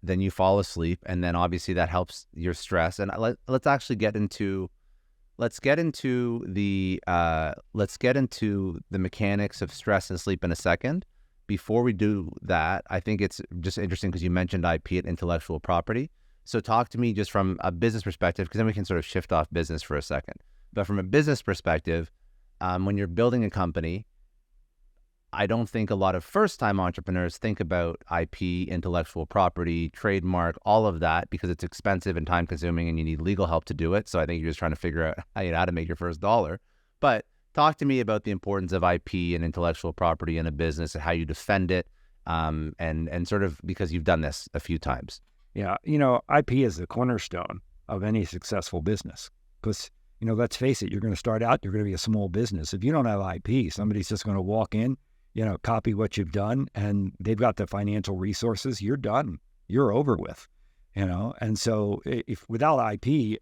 then you fall asleep, and then obviously that helps your stress. And let's actually get into the mechanics of stress and sleep in a second. Before we do that, I think it's just interesting because you mentioned IP and intellectual property. So talk to me just from a business perspective, because then we can sort of shift off business for a second. But from a business perspective, when you're building a company, I don't think a lot of first-time entrepreneurs think about IP, intellectual property, trademark, all of that, because it's expensive and time-consuming and you need legal help to do it. So I think you're just trying to figure out how to make your first dollar. But talk to me about the importance of IP and intellectual property in a business and how you defend it, and sort of because you've done this a few times. Yeah, IP is the cornerstone of any successful business because, let's face it, you're going to start out, you're going to be a small business. If you don't have IP, somebody's just going to walk in, copy what you've done, and they've got the financial resources, you're done. You're over with, And so if without IP,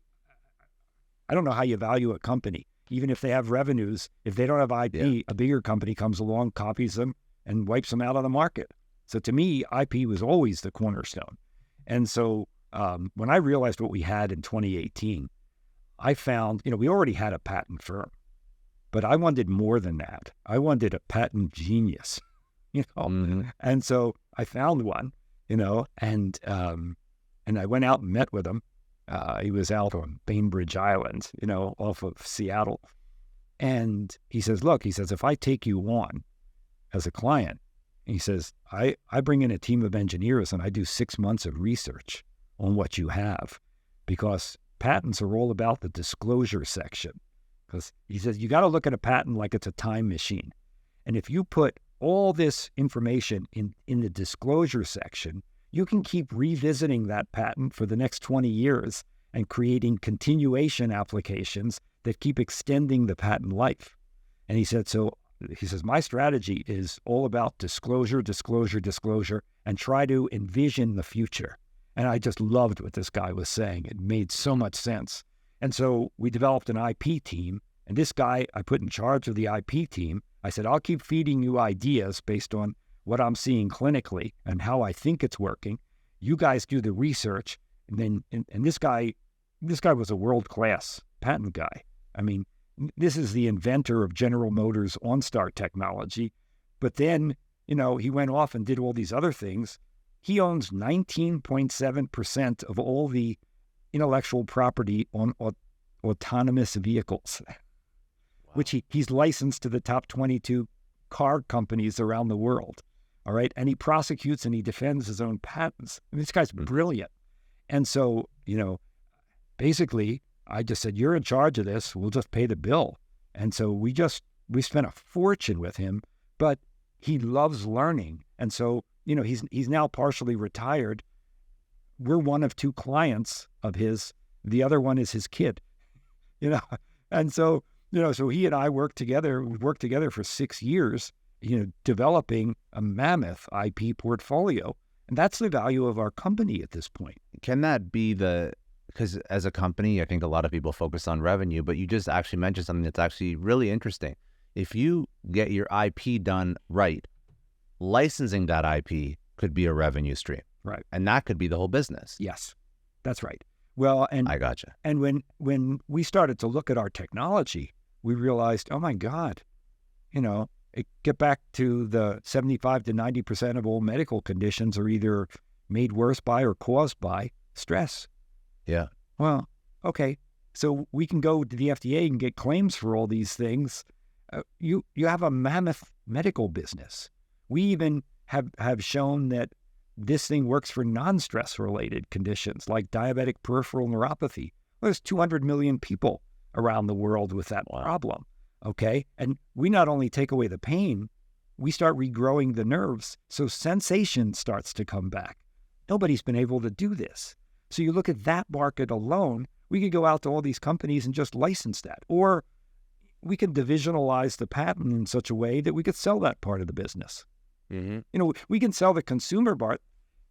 I don't know how you value a company. Even if they have revenues, if they don't have IP, a bigger company comes along, copies them, and wipes them out of the market. So to me, IP was always the cornerstone. And so when I realized what we had in 2018, I found, we already had a patent firm, but I wanted more than that. I wanted a patent genius, And so I found one, and I went out and met with him. He was out on Bainbridge Island, off of Seattle. And he says, if I take you on as a client, he says, I bring in a team of engineers and I do 6 months of research on what you have, because patents are all about the disclosure section. Because he says, you got to look at a patent like it's a time machine. And if you put all this information in the disclosure section, you can keep revisiting that patent for the next 20 years and creating continuation applications that keep extending the patent life. And he said, my strategy is all about disclosure, and try to envision the future. And I just loved what this guy was saying. It made so much sense. And so we developed an IP team, and this guy I put in charge of the IP team, I said, I'll keep feeding you ideas based on what I'm seeing clinically and how I think it's working. You guys do the research. And then, and this guy was a world-class patent guy. I mean, this is the inventor of General Motors OnStar technology. But then, he went off and did all these other things. He owns 19.7% of all the intellectual property on autonomous vehicles, which he's licensed to the top 22 car companies around the world. All right. And he prosecutes and he defends his own patents. I mean, this guy's brilliant. And so, basically, I just said, you're in charge of this. We'll just pay the bill. And so we spent a fortune with him, but he loves learning. And so, he's now partially retired. We're one of 2 clients of his. The other one is his kid, And so, so he and I worked together. We worked together for 6 years, developing a mammoth IP portfolio. And that's the value of our company at this point. Can that be because as a company, I think a lot of people focus on revenue, but you just actually mentioned something that's actually really interesting. If you get your IP done right, licensing that IP could be a revenue stream. Right. And that could be the whole business. Yes, that's right. Well, and I gotcha. And when we started to look at our technology, we realized, oh my God, get back to the 75 to 90% of all medical conditions are either made worse by or caused by stress. Yeah. Well, okay. So we can go to the FDA and get claims for all these things. You have a mammoth medical business. We even have shown that this thing works for non-stress related conditions like diabetic peripheral neuropathy. Well, there's 200 million people around the world with that problem. Okay. And we not only take away the pain, we start regrowing the nerves. So sensation starts to come back. Nobody's been able to do this. So you look at that market alone, we could go out to all these companies and just license that. Or we can divisionalize the patent in such a way that we could sell that part of the business. Mm-hmm. We can sell the consumer part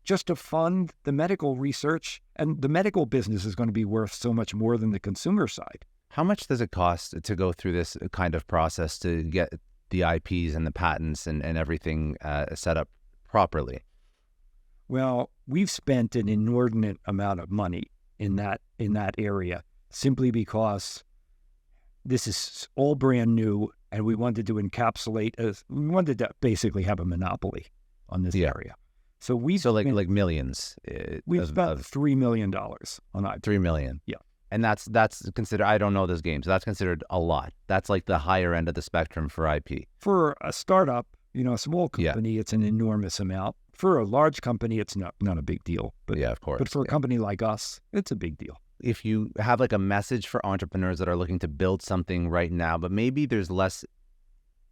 just to fund the medical research, and the medical business is going to be worth so much more than the consumer side. How much does it cost to go through this kind of process to get the IPs and the patents and everything set up properly? Well, we've spent an inordinate amount of money in that area simply because this is all brand new, and we wanted to we wanted to basically have a monopoly on this area. So like millions. We've spent $3 million on IP. $3 million. Yeah. And that's considered, I don't know this game, so that's considered a lot. That's like the higher end of the spectrum for IP. For a startup, a small company, It's an enormous amount. For a large company, it's not a big deal. But yeah, of course. But for a company like us, it's a big deal. If you have like a message for entrepreneurs that are looking to build something right now, but maybe there's less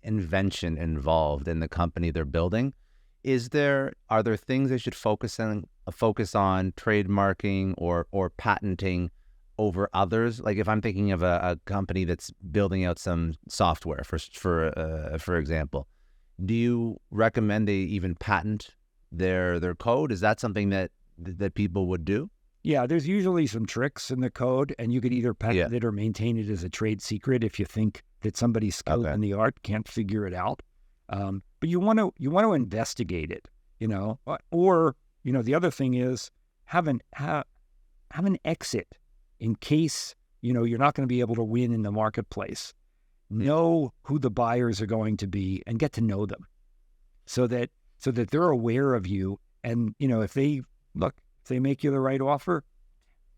invention involved in the company they're building, are there things they should focus on trademarking or patenting over others? Like if I'm thinking of a company that's building out some software, for example, do you recommend they even patent their code? Is that something that people would do? Yeah, there's usually some tricks in the code, and you could either patent it or maintain it as a trade secret if you think that somebody skilled in the art can't figure it out. But you want to investigate it, or the other thing is have an exit in case you're not going to be able to win in the marketplace. Know who the buyers are going to be and get to know them, so that they're aware of you, and if they make you the right offer,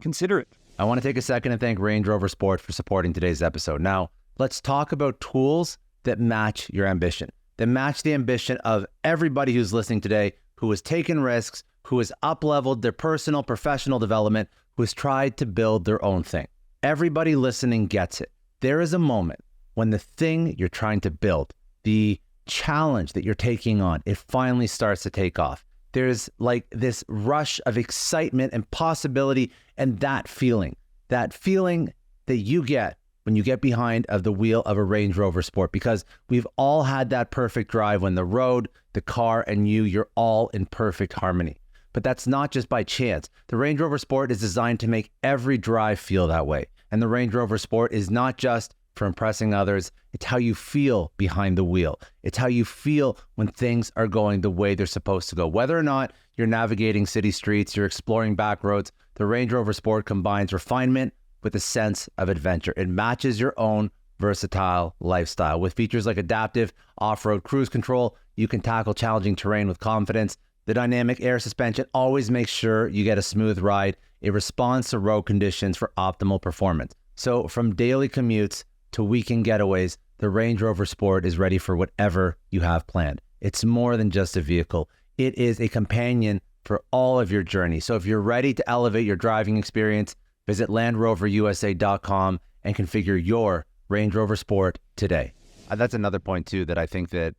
consider it. I want to take a second and thank Range Rover Sport for supporting today's episode. Now, let's talk about tools that match your ambition, that match the ambition of everybody who's listening today, who has taken risks, who has up-leveled their personal, professional development, who has tried to build their own thing. Everybody listening gets it. There is a moment when the thing you're trying to build, the challenge that you're taking on, it finally starts to take off. There's like this rush of excitement and possibility, and that feeling that you get when you get behind of the wheel of a Range Rover Sport, because we've all had that perfect drive when the road, the car, and you're all in perfect harmony. But that's not just by chance. The Range Rover Sport is designed to make every drive feel that way. And the Range Rover Sport is not just for impressing others. It's how you feel behind the wheel. It's how you feel when things are going the way they're supposed to go. Whether or not you're navigating city streets, you're exploring back roads, the Range Rover Sport combines refinement with a sense of adventure. It matches your own versatile lifestyle. With features like adaptive off-road cruise control, you can tackle challenging terrain with confidence. The dynamic air suspension always makes sure you get a smooth ride. It responds to road conditions for optimal performance. So from daily commutes to weekend getaways, the Range Rover Sport is ready for whatever you have planned. It's more than just a vehicle. It is a companion for all of your journeys. So if you're ready to elevate your driving experience, visit LandRoverUSA.com and configure your Range Rover Sport today. That's another point too that I think that,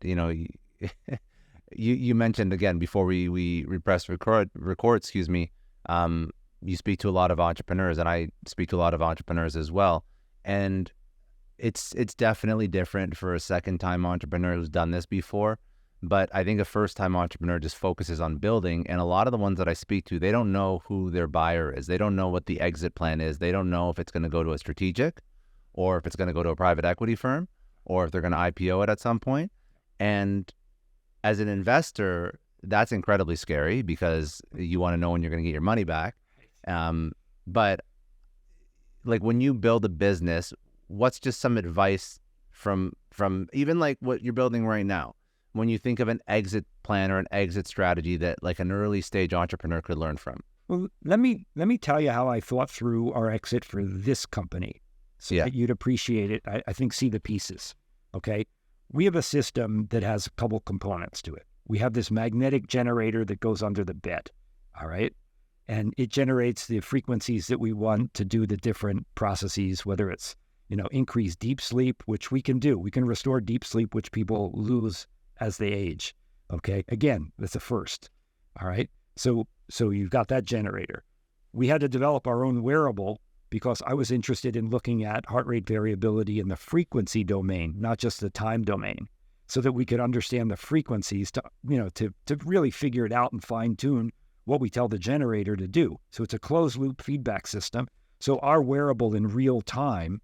you mentioned again before we press record, you speak to a lot of entrepreneurs, and I speak to a lot of entrepreneurs as well. And it's definitely different for a second-time entrepreneur who's done this before. But I think a first-time entrepreneur just focuses on building. And a lot of the ones that I speak to, they don't know who their buyer is. They don't know what the exit plan is. They don't know if it's going to go to a strategic, or if it's going to go to a private equity firm, or if they're going to IPO it at some point. And as an investor, that's incredibly scary because you want to know when you're going to get your money back. But like when you build a business, what's just some advice from even like what you're building right now, when you think of an exit plan or an exit strategy that like an early stage entrepreneur could learn from? Well, let me tell you how I thought through our exit for this company, so that you'd appreciate it. I think see the pieces. Okay, we have a system that has a couple components to it. We have this magnetic generator that goes under the bed. All right. And it generates the frequencies that we want to do the different processes, whether it's, increase deep sleep, which we can do. We can restore deep sleep, which people lose as they age. Okay. Again, that's a first. All right. So you've got that generator. We had to develop our own wearable because I was interested in looking at heart rate variability in the frequency domain, not just the time domain, so that we could understand the frequencies to really figure it out and fine tune what we tell the generator to do. So it's a closed loop feedback system. So our wearable in real time,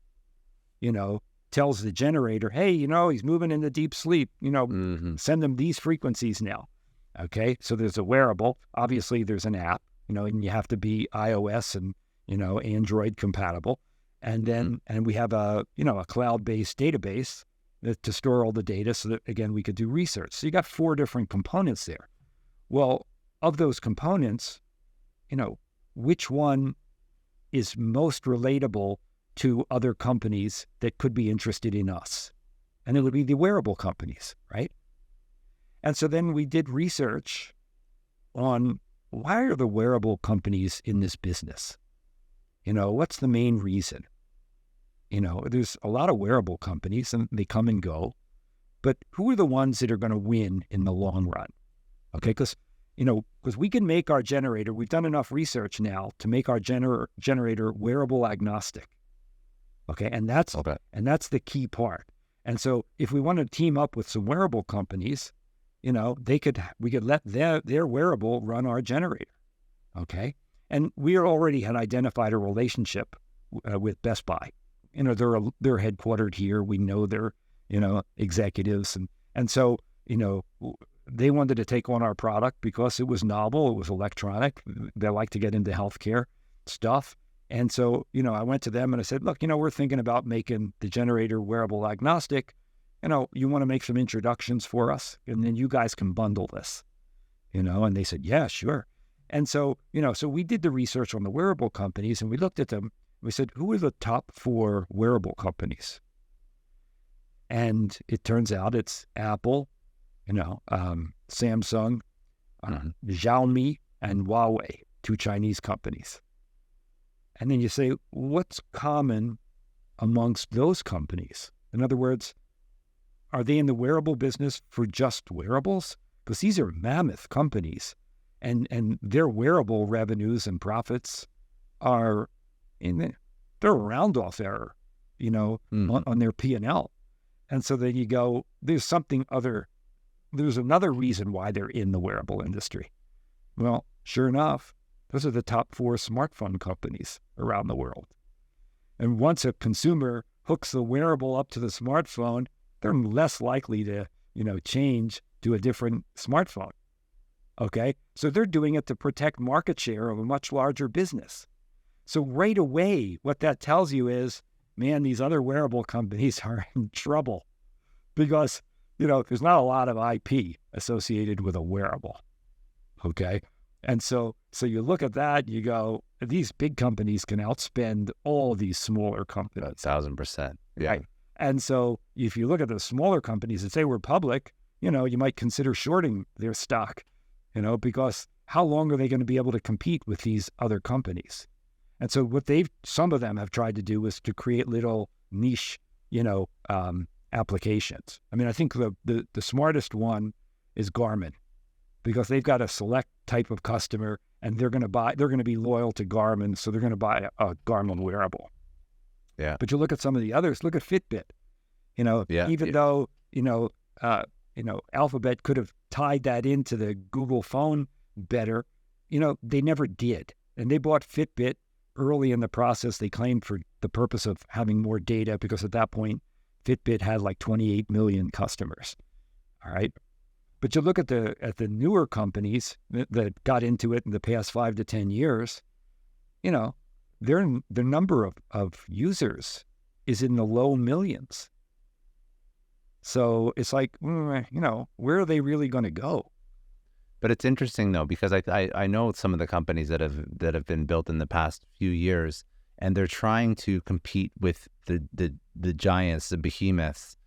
tells the generator, hey, he's moving into deep sleep, send them these frequencies now. Okay. So there's a wearable. Obviously there's an app, and you have to be iOS and, Android compatible. And then, and we have a cloud-based database to store all the data so that, again, we could do research. So you got 4 different components there. Well, of those components, which one is most relatable to other companies that could be interested in us? And it would be the wearable companies, right? And so then we did research on why are the wearable companies in this business? What's the main reason? There's a lot of wearable companies and they come and go, but who are the ones that are going to win in the long run? Okay, because we can make our generator, we've done enough research now to make our generator wearable agnostic. Okay, and that's the key part. And so if we want to team up with some wearable companies, we could let their wearable run our generator. Okay, and we already had identified a relationship with Best Buy. They're headquartered here. We know their executives, and so they wanted to take on our product because it was novel, it was electronic. They like to get into healthcare stuff. And so, I went to them and I said, look, we're thinking about making the generator wearable agnostic. You want to make some introductions for us, and then you guys can bundle this, and they said, yeah, sure. And so, so we did the research on the wearable companies and we looked at them. We said, who are the top 4 wearable companies? And it turns out it's Apple, Samsung, Xiaomi, and Huawei, 2 Chinese companies. And then you say, what's common amongst those companies? In other words, are they in the wearable business for just wearables? Because these are mammoth companies, and their wearable revenues and profits are they're a round-off error, on their P&L. And so then you go, there's another reason why they're in the wearable industry. Well, sure enough, those are the top 4 smartphone companies around the world. And once a consumer hooks the wearable up to the smartphone, they're less likely to, change to a different smartphone. Okay? So they're doing it to protect market share of a much larger business. So right away, what that tells you is, man, these other wearable companies are in trouble because, there's not a lot of IP associated with a wearable. Okay? And so you look at that, you go, these big companies can outspend all these smaller companies. 1,000%. Yeah. Right? And so if you look at the smaller companies, if they were public, you might consider shorting their stock, because how long are they going to be able to compete with these other companies? And so what some of them have tried to do is to create little niche, applications. I mean, I think the smartest one is Garmin, because they've got a select type of customer and they're going to be loyal to Garmin. So they're going to buy a Garmin wearable. Yeah. But you look at some of the others, look at Fitbit, even though, Alphabet could have tied that into the Google phone better, they never did. And they bought Fitbit early in the process. They claimed for the purpose of having more data, because at that point, Fitbit had like 28 million customers. All right. But you look at the newer companies that got into it in the past 5 to 10 years, their number of users is in the low millions. So it's like, where are they really going to go? But it's interesting though, because I know some of the companies that have been built in the past few years, and they're trying to compete with the giants, the behemoths.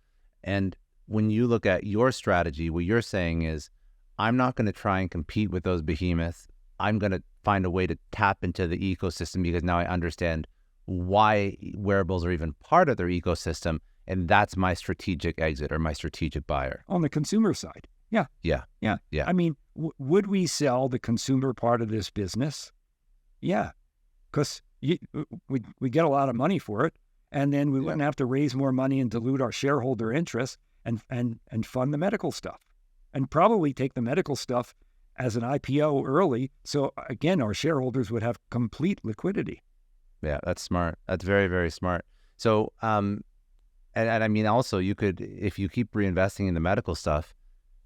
And when you look at your strategy, what you're saying is, I'm not going to try and compete with those behemoths. I'm going to find a way to tap into the ecosystem, because now I understand why wearables are even part of their ecosystem. And that's my strategic exit, or my strategic buyer. On the consumer side. Yeah. Yeah. Yeah. Yeah. I mean, would we sell the consumer part of this business? Yeah. Because we get a lot of money for it. And then we wouldn't have to raise more money and dilute our shareholder interest and fund the medical stuff. And probably take the medical stuff as an IPO early. So again, our shareholders would have complete liquidity. Yeah, that's smart. That's very, very smart. So, and I mean, also you could, if you keep reinvesting in the medical stuff,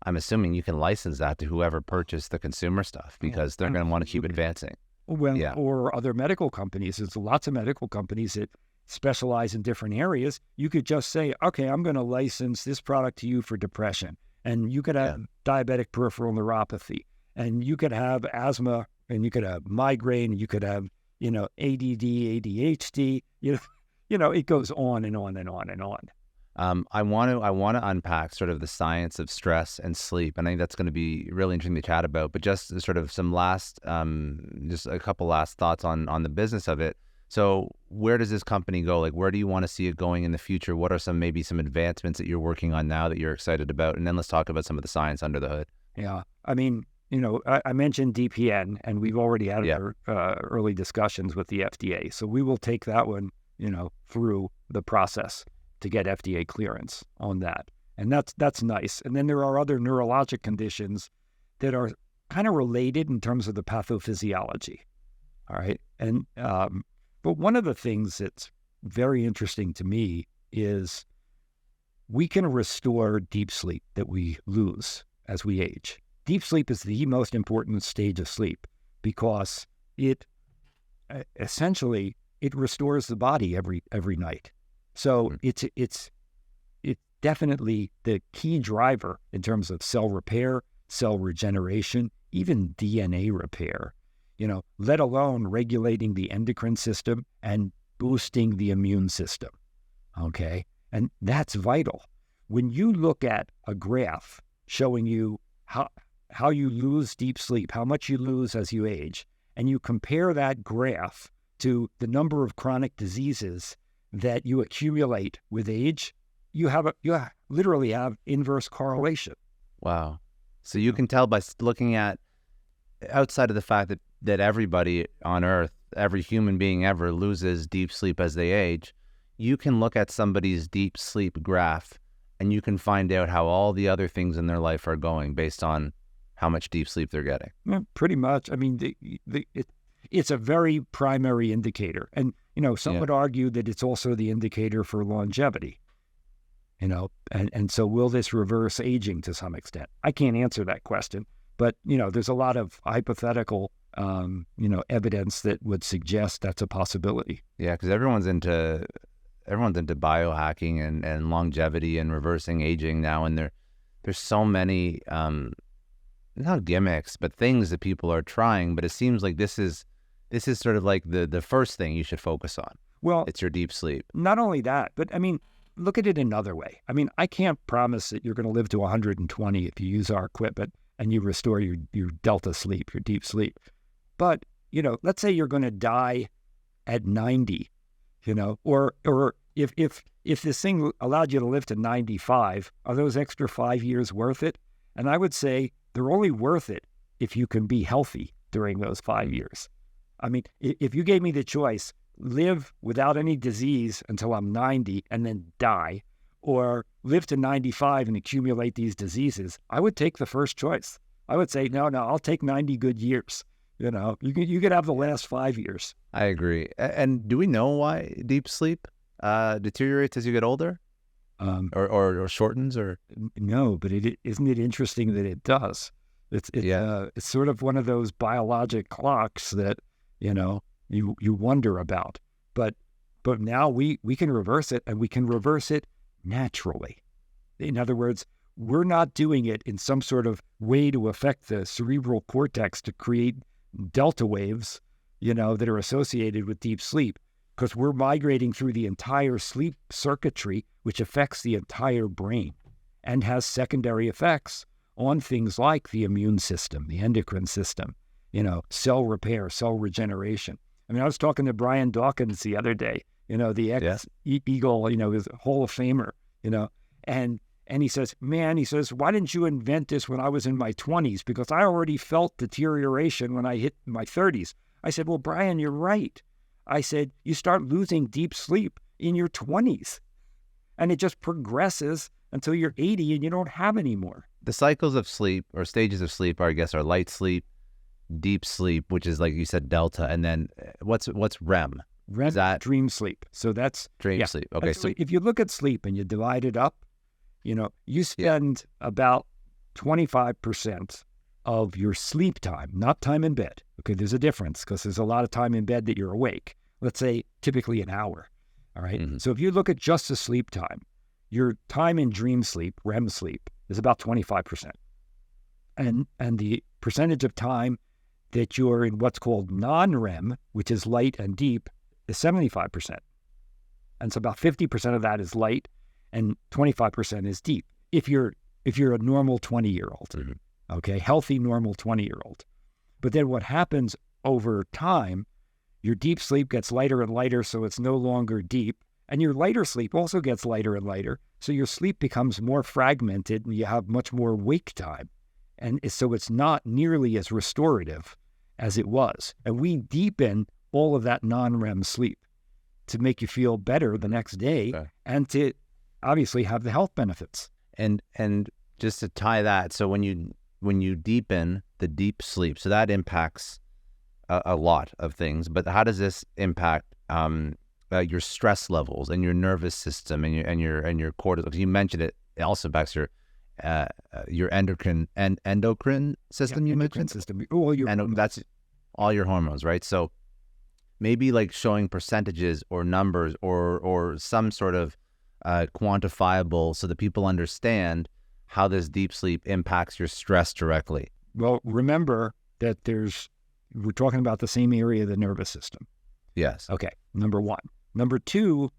I'm assuming you can license that to whoever purchased the consumer stuff, because they're going to want to keep advancing. Well, or other medical companies. There's lots of medical companies that specialize in different areas. You could just say, okay, I'm going to license this product to you for depression. And you could have diabetic peripheral neuropathy, and you could have asthma, and you could have migraine, and you could have, ADD, ADHD, it goes on and on and on and on. I want to unpack sort of the science of stress and sleep. And I think that's going to be really interesting to chat about, but just sort of some just a couple last thoughts on the business of it. So where does this company go? Like, where do you want to see it going in the future? What are maybe some advancements that you're working on now that you're excited about? And then let's talk about some of the science under the hood. Yeah. I mean, I mentioned DPN, and we've already had our early discussions with the FDA. So we will take that one, through the process to get FDA clearance on that. And that's nice. And then there are other neurologic conditions that are kind of related in terms of the pathophysiology. All right. And, but one of the things that's very interesting to me is we can restore deep sleep that we lose as we age. Deep sleep is the most important stage of sleep, because it essentially restores the body every night. So it's definitely the key driver in terms of cell repair, cell regeneration, even DNA repair, let alone regulating the endocrine system and boosting the immune system. Okay. And that's vital. When you look at a graph showing you how you lose deep sleep, how much you lose as you age, and you compare that graph to the number of chronic diseases that you accumulate with age, you literally have inverse correlation. Wow. So you can tell by looking at, outside of the fact that everybody on earth, every human being ever loses deep sleep as they age, you can look at somebody's deep sleep graph and you can find out how all the other things in their life are going based on how much deep sleep they're getting. Yeah, pretty much. I mean, It's a very primary indicator. And, some would argue that it's also the indicator for longevity, and so will this reverse aging to some extent? I can't answer that question, but, there's a lot of hypothetical, evidence that would suggest that's a possibility. Yeah, because everyone's into biohacking and longevity and reversing aging now, and there's so many not gimmicks, but things that people are trying. But it seems like this is sort of like the first thing you should focus on. Well, it's your deep sleep. Not only that, but I mean, look at it another way. I mean, I can't promise that you're going to live to 120 if you use our equipment and you restore your delta sleep, your deep sleep. But, let's say you're going to die at 90, or if this thing allowed you to live to 95, are those extra 5 years worth it? And I would say they're only worth it if you can be healthy during those 5 years. I mean, if you gave me the choice, live without any disease until I'm 90 and then die, or live to 95 and accumulate these diseases, I would take the first choice. I would say, no, I'll take 90 good years. You could have the last 5 years. I agree. And do we know why deep sleep deteriorates as you get older, or shortens, or? No, but isn't it interesting that it does? It's sort of one of those biologic clocks that you wonder about. But now we can reverse it, and we can reverse it naturally. In other words, we're not doing it in some sort of way to affect the cerebral cortex to create delta waves, that are associated with deep sleep, because we're migrating through the entire sleep circuitry, which affects the entire brain and has secondary effects on things like the immune system, the endocrine system, cell repair, cell regeneration. I mean, I was talking to Brian Dawkins the other day, the ex-Eagle, his Hall of Famer, and he says, why didn't you invent this when I was in my 20s? Because I already felt deterioration when I hit my 30s. I said, well, Brian, you're right. I said, you start losing deep sleep in your 20s, and it just progresses until you're 80 and you don't have any more. The cycles of sleep, or stages of sleep, are light sleep, deep sleep, which is, like you said, delta, and then what's REM? REM is that dream sleep. So that's dream sleep. Okay, so if you look at sleep and you divide it up, you spend about 25% of your sleep time, not time in bed. Okay, there's a difference, because there's a lot of time in bed that you're awake. Let's say typically an hour. All right. Mm-hmm. So if you look at just the sleep time, your time in dream sleep, REM sleep, is about 25%. And the percentage of time that you're in what's called non-REM, which is light and deep, is 75%. And so about 50% of that is light and 25% is deep. If you're a normal 20-year-old, mm-hmm. Okay, healthy, normal 20-year-old. But then what happens over time, your deep sleep gets lighter and lighter, so it's no longer deep. And your lighter sleep also gets lighter and lighter, so your sleep becomes more fragmented and you have much more wake time. And so it's not nearly as restorative as it was. And we deepen all of that non-REM sleep to make you feel better the next day, okay, and to obviously have the health benefits. And just to tie that, so when you deepen the deep sleep, so that impacts a lot of things, but how does this impact your stress levels and your nervous system and your cortisol? Because you mentioned it also impacts your endocrine system. Yeah, you mentioned system. That's all your hormones, right? So maybe like showing percentages or numbers or some sort of quantifiable, so that people understand how this deep sleep impacts your stress directly. Well, remember that we're talking about the same area of the nervous system. Yes. Okay, number one. Number two,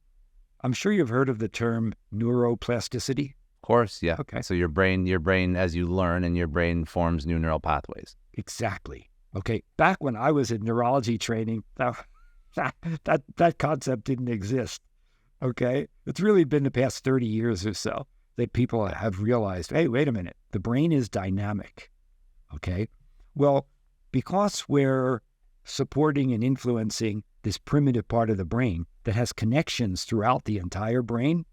I'm sure you've heard of the term neuroplasticity. Of course, yeah. Okay. So your brain, as you learn, and your brain forms new neural pathways. Exactly. Okay. Back when I was in neurology training, that concept didn't exist. Okay. It's really been the past 30 years or so that people have realized, hey, wait a minute, the brain is dynamic. Okay. Well, because we're supporting and influencing this primitive part of the brain that has connections throughout the entire brain,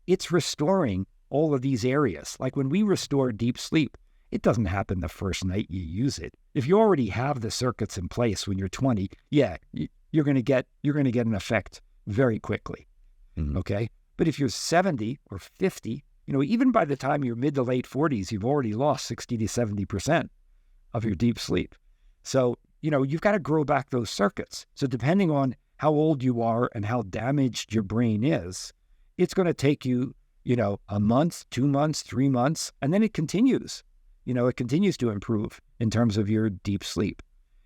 it's restoring all of these areas. Like when we restore deep sleep, it doesn't happen the first night you use it. If you already have the circuits in place when you're 20, you're going to get an effect very quickly. Mm-hmm. Okay. But if you're 70 or 50, even by the time you're mid to late 40s, you've already lost 60 to 70% of your deep sleep. So, you've got to grow back those circuits. So depending on how old you are and how damaged your brain is, it's going to take you, a month, 2 months, 3 months, and then it continues. It continues to improve in terms of your deep sleep.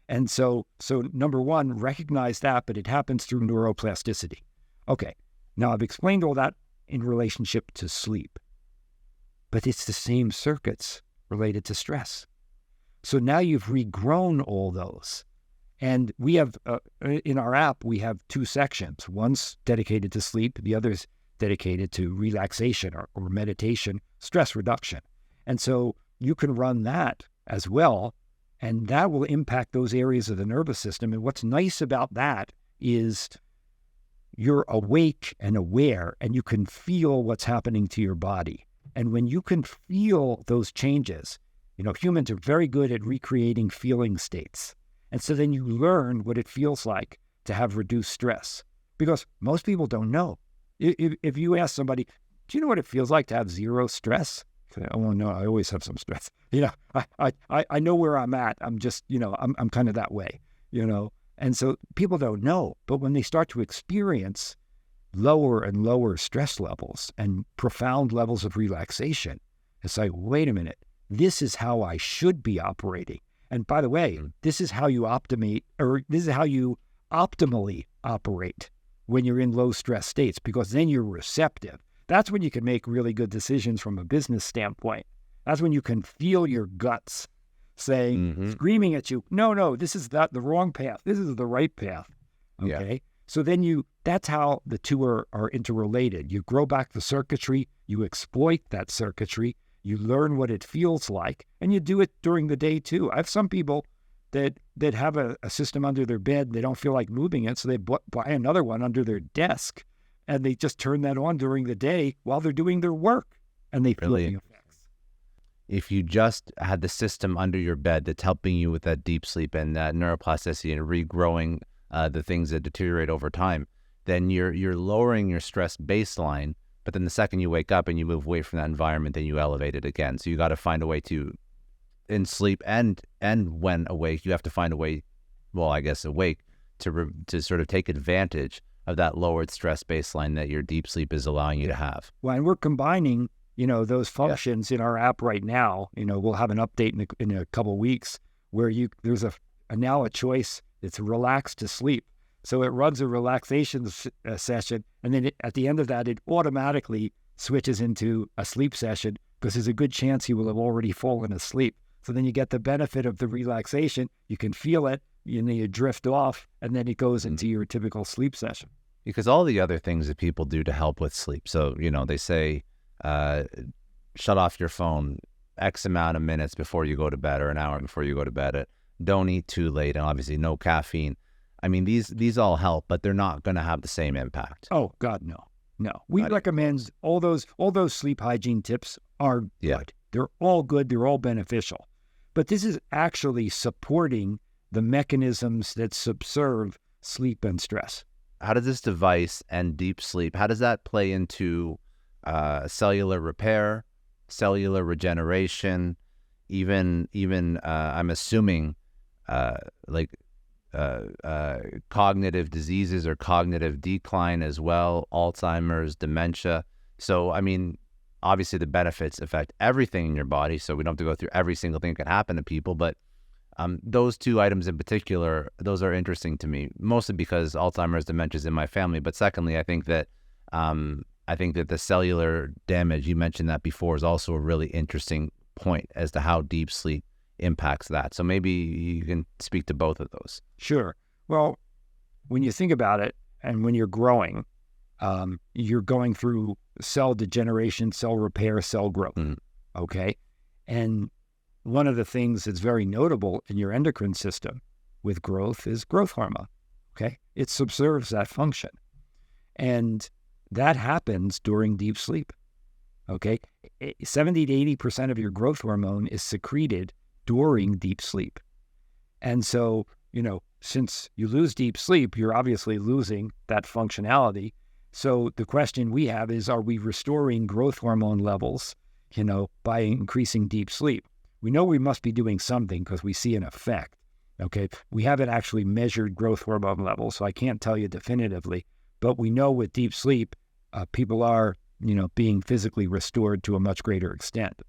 And so number one, recognize that, but it happens through neuroplasticity. Okay, now I've explained all that in relationship to sleep, but it's the same circuits related to stress. So now you've regrown all those. And we have, in our app, we have 2 sections. One's dedicated to sleep, the other's dedicated to relaxation or meditation, stress reduction. And so you can run that as well, and that will impact those areas of the nervous system. And what's nice about that is you're awake and aware, and you can feel what's happening to your body. And when you can feel those changes, humans are very good at recreating feeling states. And so then you learn what it feels like to have reduced stress, because most people don't know. If you ask somebody, do you know what it feels like to have zero stress? Say, oh, no, I always have some stress. I know where I'm at. I'm just, I'm kind of that way, And so people don't know. But when they start to experience lower and lower stress levels and profound levels of relaxation, it's like, wait a minute, this is how I should be operating. And by the way, this is how you optimally operate when you're in low stress states, because then you're receptive. That's when you can make really good decisions from a business standpoint. That's when you can feel your guts saying, screaming at you, no, this is not the wrong path. This is the right path. Okay. Yeah. So then that's how the two are interrelated. You grow back the circuitry, you exploit that circuitry, you learn what it feels like, and you do it during the day too. I have some people that have a system under their bed, they don't feel like moving it, so they buy another one under their desk, and they just turn that on during the day while they're doing their work, and they feel the effects. If you just had the system under your bed that's helping you with that deep sleep and that neuroplasticity and regrowing the things that deteriorate over time, then you're lowering your stress baseline. But then the second you wake up and you move away from that environment, then you elevate it again. So you got to find a way to, in sleep and when awake, you have to find a way, awake, to sort of take advantage of that lowered stress baseline that your deep sleep is allowing you to have. Well, and we're combining, those functions in our app right now. We'll have an update in a couple of weeks where there's now a choice. It's relax to sleep. So it runs a relaxation session, and then at the end of that, it automatically switches into a sleep session, because there's a good chance you will have already fallen asleep. So then you get the benefit of the relaxation. You can feel it, you drift off, and then it goes into your typical sleep session. Because all the other things that people do to help with sleep. So, they say, shut off your phone X amount of minutes before you go to bed, or an hour before you go to bed. Don't eat too late, and obviously no caffeine. I mean, these all help, but they're not going to have the same impact. Oh God, no. We recommend all those sleep hygiene tips are good. They're all good. They're all beneficial. But this is actually supporting the mechanisms that subserve sleep and stress. How does this device and deep sleep, how does that play into cellular repair, cellular regeneration, even I'm assuming cognitive diseases or cognitive decline as well, Alzheimer's, dementia. So, obviously the benefits affect everything in your body, so we don't have to go through every single thing that can happen to people, but those 2 items in particular, those are interesting to me, mostly because Alzheimer's, dementia is in my family, but secondly, I think that the cellular damage, you mentioned that before, is also a really interesting point as to how deep sleep impacts that. So maybe you can speak to both of those. Sure. Well, when you think about it, and when you're growing, you're going through cell degeneration, cell repair, cell growth. Okay. And one of the things that's very notable in your endocrine system with growth is growth hormone. Okay. It subserves that function. And that happens during deep sleep. Okay, 70 to 80% of your growth hormone is secreted during deep sleep. And so, since you lose deep sleep, you're obviously losing that functionality. So the question we have is, are we restoring growth hormone levels, by increasing deep sleep? We know we must be doing something because we see an effect. Okay, we haven't actually measured growth hormone levels, so I can't tell you definitively, but we know with deep sleep, people are, being physically restored to a much greater extent.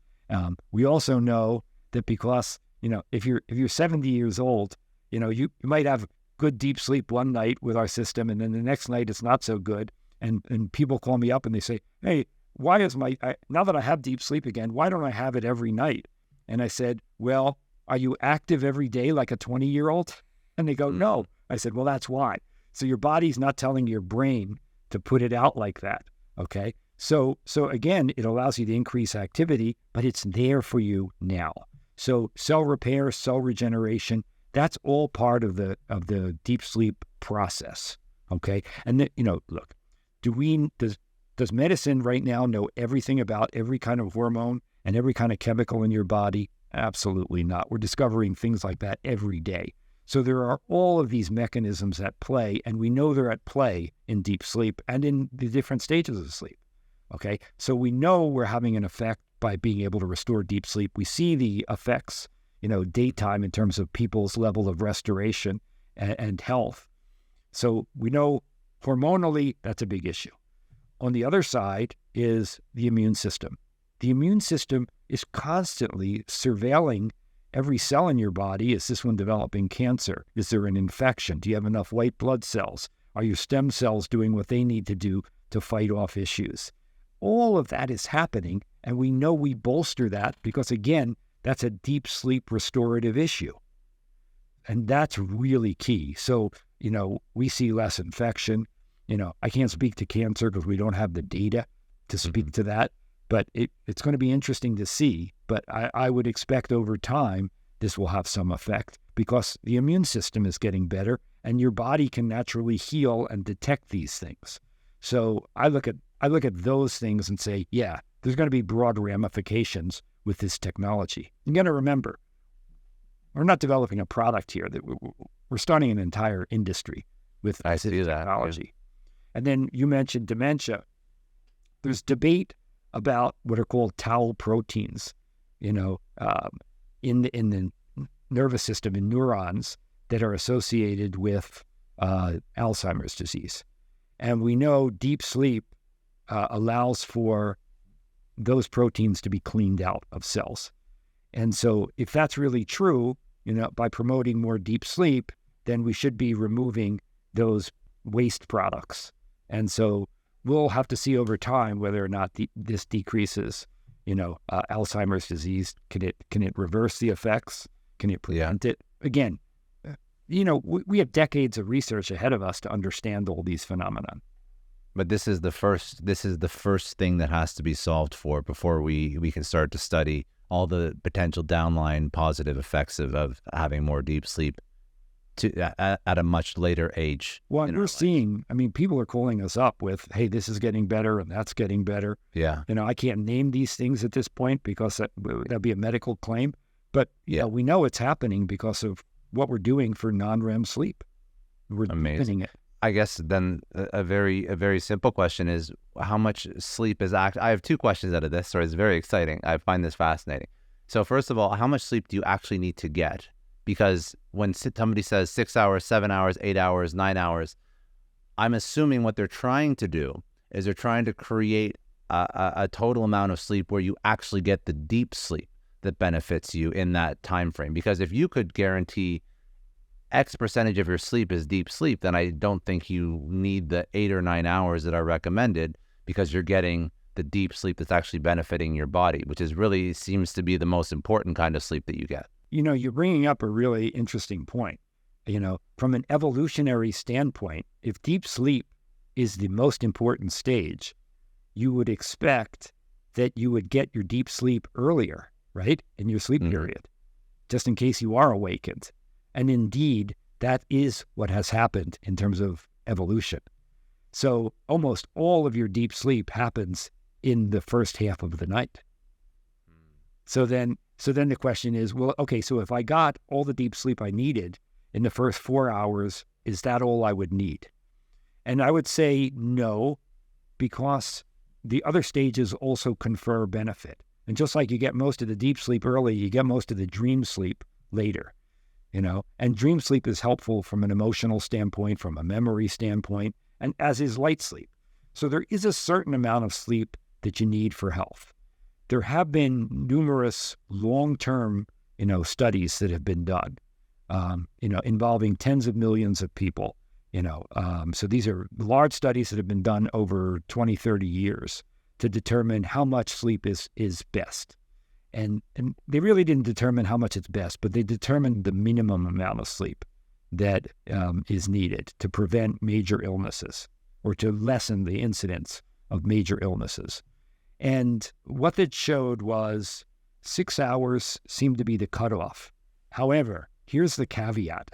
We also know that because, if you're 70 years old, you might have good deep sleep one night with our system, and then the next night it's not so good. And people call me up and they say, hey, why is now that I have deep sleep again, why don't I have it every night? And I said, well, are you active every day like a 20-year-old? And they go, no. I said, well, that's why. So your body's not telling your brain to put it out like that, okay? So again, it allows you to increase activity, but it's there for you now. So cell repair, cell regeneration, that's all part of the deep sleep process, okay? And look, does medicine right now know everything about every kind of hormone and every kind of chemical in your body? Absolutely not. We're discovering things like that every day. So there are all of these mechanisms at play, and we know they're at play in deep sleep and in the different stages of sleep. Okay, so we know we're having an effect by being able to restore deep sleep. We see the effects, daytime in terms of people's level of restoration and health. So we know hormonally that's a big issue. On the other side is the immune system. The immune system is constantly surveilling every cell in your body. Is this one developing cancer? Is there an infection? Do you have enough white blood cells? Are your stem cells doing what they need to do to fight off issues? All of that is happening, and we know we bolster that because, again, that's a deep sleep restorative issue. And that's really key. So, we see less infection. I can't speak to cancer because we don't have the data to speak to that, but it's going to be interesting to see. But I would expect over time this will have some effect because the immune system is getting better and your body can naturally heal and detect these things. So I look at those things and say, yeah, there's going to be broad ramifications with this technology. You got to remember, we're not developing a product here. That we're starting an entire industry with this technology. Yeah. And then you mentioned dementia. There's debate about what are called tau proteins, in the nervous system, in neurons that are associated with Alzheimer's disease. And we know deep sleep allows for those proteins to be cleaned out of cells. And so if that's really true, by promoting more deep sleep, then we should be removing those waste products. And so we'll have to see over time whether or not this decreases, Alzheimer's disease. Can it reverse the effects? Can it prevent it? Again, we have decades of research ahead of us to understand all these phenomena. But this is the first thing that has to be solved before we can start to study all the potential downline positive effects of having more deep sleep at a much later age. Well, we're seeing, people are calling us up with, hey, this is getting better and that's getting better. Yeah. I can't name these things at this point because that'd be a medical claim. But we know it's happening because of what we're doing for non-REM sleep. We're deepening it. I guess then a very simple question is, how much sleep is I have two questions out of this, so it's very exciting. I find this fascinating. So first of all, how much sleep do you actually need to get? Because when somebody says 6 hours, 7 hours, 8 hours, 9 hours, I'm assuming what they're trying to do is they're trying to create a total amount of sleep where you actually get the deep sleep that benefits you in that time frame. Because if you could guarantee X percentage of your sleep is deep sleep, then I don't think you need the 8 or 9 hours that are recommended, because you're getting the deep sleep that's actually benefiting your body, which is really seems to be the most important kind of sleep that you get. You're bringing up a really interesting point. From an evolutionary standpoint, if deep sleep is the most important stage, you would expect that you would get your deep sleep earlier, right, in your sleep period, just in case you are awakened. And indeed, that is what has happened in terms of evolution. So almost all of your deep sleep happens in the first half of the night. So then the question is, well, okay, so if I got all the deep sleep I needed in the first 4 hours, is that all I would need? And I would say no, because the other stages also confer benefit. And just like you get most of the deep sleep early, you get most of the dream sleep later, and dream sleep is helpful from an emotional standpoint, from a memory standpoint, and as is light sleep. So there is a certain amount of sleep that you need for health. There have been numerous long-term, studies that have been done, involving tens of millions of people, so these are large studies that have been done over 20, 30 years to determine how much sleep is best. And they really didn't determine how much it's best, but they determined the minimum amount of sleep that is needed to prevent major illnesses or to lessen the incidence of major illnesses. And what it showed was 6 hours seemed to be the cutoff. However, here's the caveat.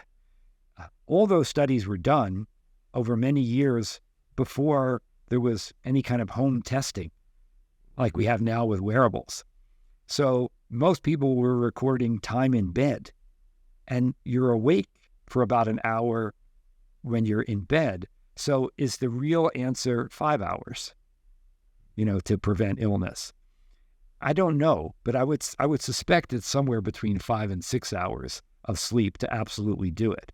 All those studies were done over many years before there was any kind of home testing like we have now with wearables. So most people were recording time in bed, and you're awake for about an hour when you're in bed. So is the real answer 5 hours, to prevent illness? I don't know, but I would suspect it's somewhere between 5 and 6 hours of sleep to absolutely do it.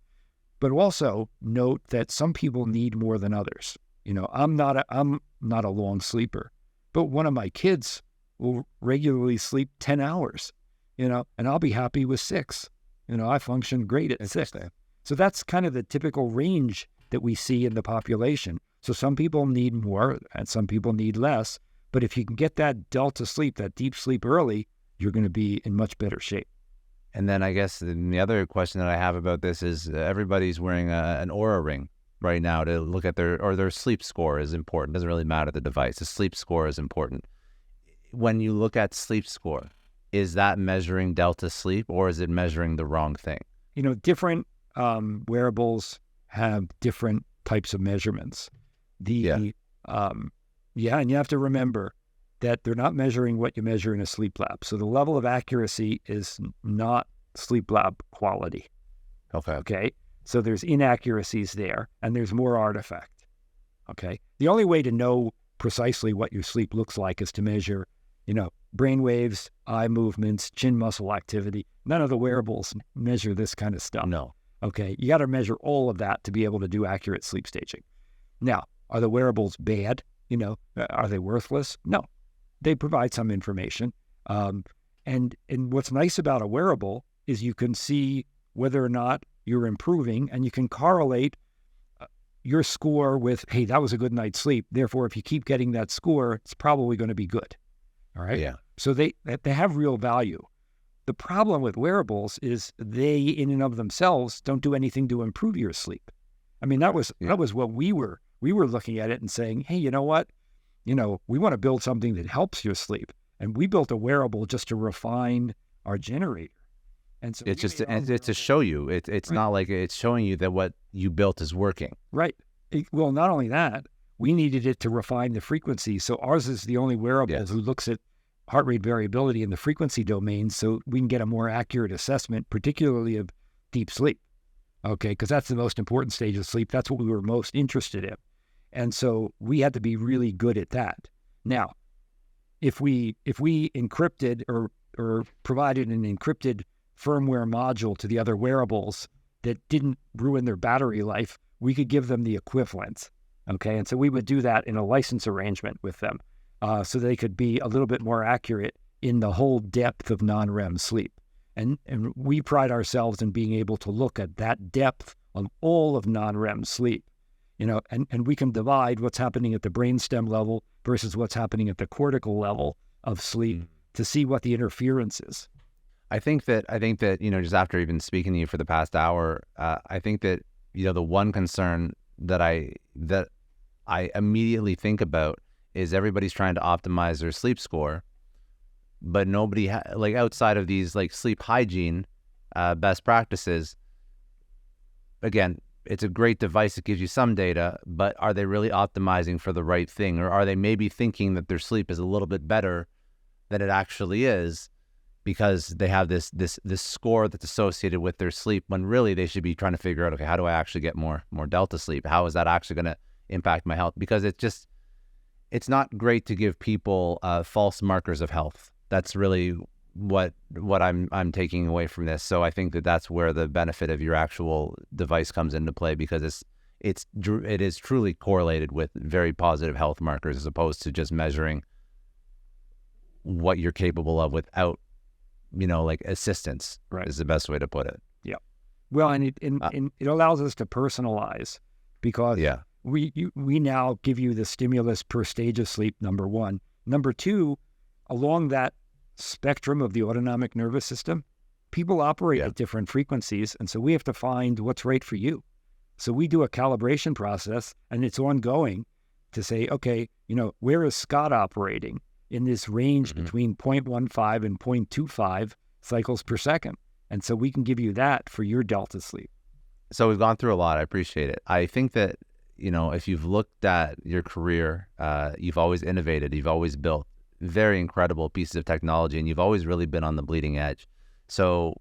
But also note that some people need more than others. I'm not a long sleeper, but one of my kids will regularly sleep 10 hours, and I'll be happy with 6. I function great at 6. So that's kind of the typical range that we see in the population. So some people need more and some people need less. But if you can get that delta sleep, that deep sleep early, you're going to be in much better shape. And then I guess the other question that I have about this is everybody's wearing an Oura ring right now to look at their sleep score is important. It doesn't really matter the device. The sleep score is important. When you look at sleep score, is that measuring delta sleep or is it measuring the wrong thing? Different wearables have different types of measurements. And you have to remember that they're not measuring what you measure in a sleep lab. So the level of accuracy is not sleep lab quality. Okay. So there's inaccuracies there, and there's more artifact. Okay. The only way to know precisely what your sleep looks like is to measure, brain waves, eye movements, chin muscle activity. None of the wearables measure this kind of stuff. No. Okay. You got to measure all of that to be able to do accurate sleep staging. Now, are the wearables bad? Are they worthless? No. They provide some information. And what's nice about a wearable is you can see whether or not you're improving, and you can correlate your score with, hey, that was a good night's sleep. Therefore, if you keep getting that score, it's probably going to be good. All right? Yeah. So they have real value. The problem with wearables is they, in and of themselves, don't do anything to improve your sleep. I mean, that was what we were looking at it and saying, hey, you know what? We want to build something that helps your sleep. And we built a wearable just to refine our generator. And so it's to show you. It's right. Not like it's showing you that what you built is working. Right. Well, not only that, we needed it to refine the frequency. So ours is the only wearable who looks at heart rate variability in the frequency domain, so we can get a more accurate assessment, particularly of deep sleep. Okay, because that's the most important stage of sleep. That's what we were most interested in. And so we had to be really good at that. Now, if we encrypted or provided an encrypted firmware module to the other wearables that didn't ruin their battery life, we could give them the equivalent. Okay, and so we would do that in a license arrangement with them, so they could be a little bit more accurate in the whole depth of non-REM sleep. And we pride ourselves in being able to look at that depth of all of non-REM sleep, and we can divide what's happening at the brainstem level versus what's happening at the cortical level of sleep to see what the interference is. I think that, just after even speaking to you for the past hour, I think that, the one concern that I immediately think about is everybody's trying to optimize their sleep score, but nobody outside of these sleep hygiene best practices. Again, it's a great device that gives you some data, but are they really optimizing for the right thing? Or are they maybe thinking that their sleep is a little bit better than it actually is because they have this score that's associated with their sleep, when really they should be trying to figure out, okay, how do I actually get more delta sleep? How is that actually going to impact my health? Because it's not great to give people false markers of health. That's really what I'm taking away from this. So I think that's where the benefit of your actual device comes into play, because it is truly correlated with very positive health markers, as opposed to just measuring what you're capable of without, like assistance. Right. Is the best way to put it. Yeah. Well, and it allows us to personalize, because we now give you the stimulus per stage of sleep, number one. Number two, along that spectrum of the autonomic nervous system, people operate at different frequencies, and so we have to find what's right for you. So we do a calibration process, and it's ongoing to say, okay, where is Scott operating in this range between 0.15 and 0.25 cycles per second? And so we can give you that for your delta sleep. So we've gone through a lot. I appreciate it. I think that, if you've looked at your career, you've always innovated, you've always built very incredible pieces of technology, and you've always really been on the bleeding edge. So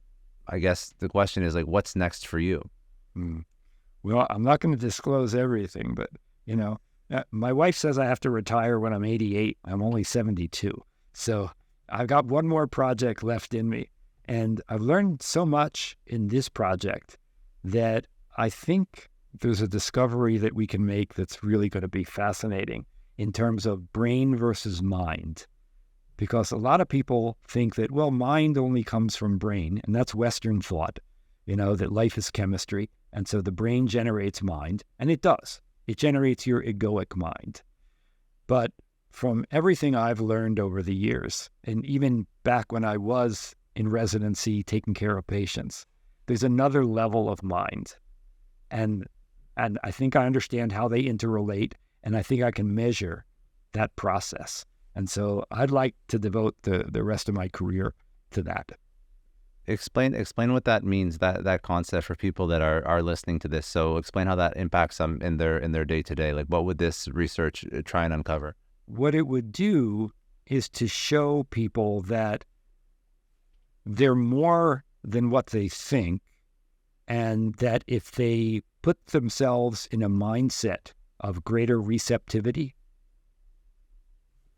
I guess the question is, what's next for you? Well, I'm not going to disclose everything, but, my wife says I have to retire when I'm 88. I'm only 72. So I've got one more project left in me. And I've learned so much in this project that I think there's a discovery that we can make that's really going to be fascinating in terms of brain versus mind. Because a lot of people think that, mind only comes from brain, and that's Western thought, that life is chemistry, and so the brain generates mind, and it does. It generates your egoic mind. But from everything I've learned over the years, and even back when I was in residency taking care of patients, there's another level of mind. And I think I understand how they interrelate, and I think I can measure that process. And so I'd like to devote the rest of my career to that. Explain what that means, that concept, for people that are listening to this. So explain how that impacts them in their day-to-day. What would this research try and uncover? What it would do is to show people that they're more than what they think, and that if they put themselves in a mindset of greater receptivity,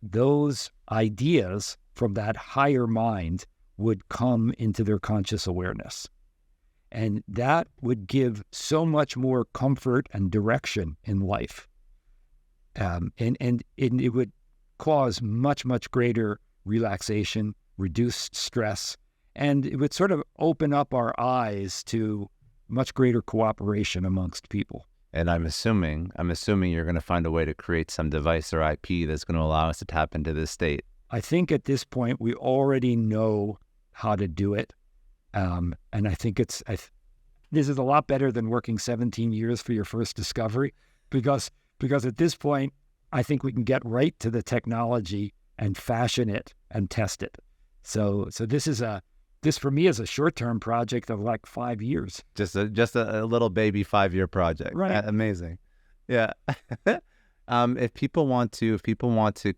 those ideas from that higher mind would come into their conscious awareness. And that would give so much more comfort and direction in life. And it would cause much, much greater relaxation, reduced stress, and it would sort of open up our eyes to much greater cooperation amongst people. And I'm assuming you're going to find a way to create some device or IP that's going to allow us to tap into this state. I think at this point we already know how to do it, and I think this is a lot better than working 17 years for your first discovery, because at this point I think we can get right to the technology and fashion it and test it. So this for me is a short-term project of 5 years. Just a little baby 5-year project. Right. Amazing. Yeah. If people want to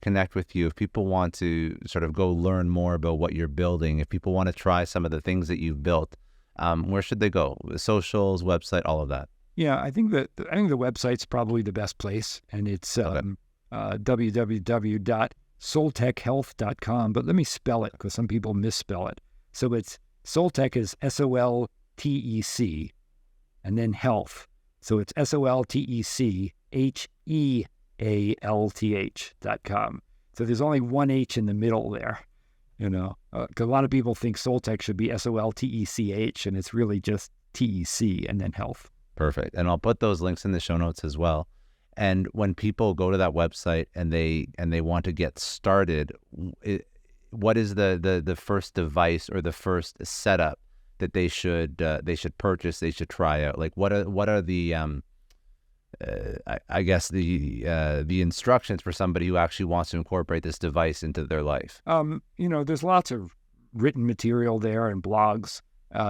connect with you, if people want to sort of go learn more about what you're building, if people want to try some of the things that you've built, where should they go? Socials, website, all of that. Yeah, I think the website's probably the best place, and it's www.soltechhealth.com. But let me spell it, because some people misspell it. So it's Soltec is SOLTEC, and then health. So it's SOLTECHEALTH.com. So there's only one H in the middle there, because a lot of people think Soltec should be SOLTECH, and it's really just TEC and then health. Perfect. And I'll put those links in the show notes as well. And when people go to that website and they want to get started, what is the first device or the first setup that they should purchase, they should try out? What are the I guess the instructions for somebody who actually wants to incorporate this device into their life? There's lots of written material there and blogs.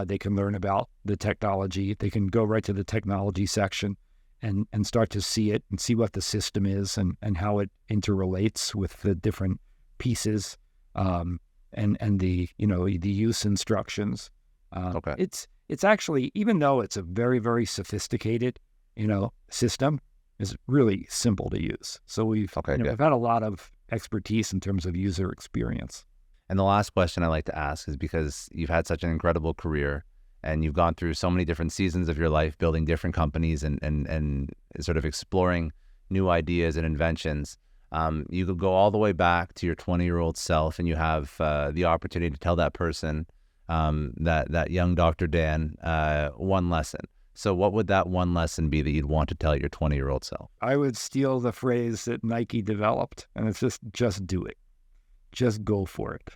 They can learn about the technology. They can go right to the technology section and start to see it and see what the system is and how it interrelates with the different pieces and the the use instructions. Okay. It's actually, even though it's a very, very sophisticated system, is really simple to use. So we've had a lot of expertise in terms of user experience. And the last question I like to ask is, because you've had such an incredible career and you've gone through so many different seasons of your life building different companies and sort of exploring new ideas and inventions, you could go all the way back to your 20-year-old self and you have the opportunity to tell that person, that young Dr. Dan, one lesson. So what would that one lesson be that you'd want to tell your 20-year-old self? I would steal the phrase that Nike developed, and it's just do it. Just go for it.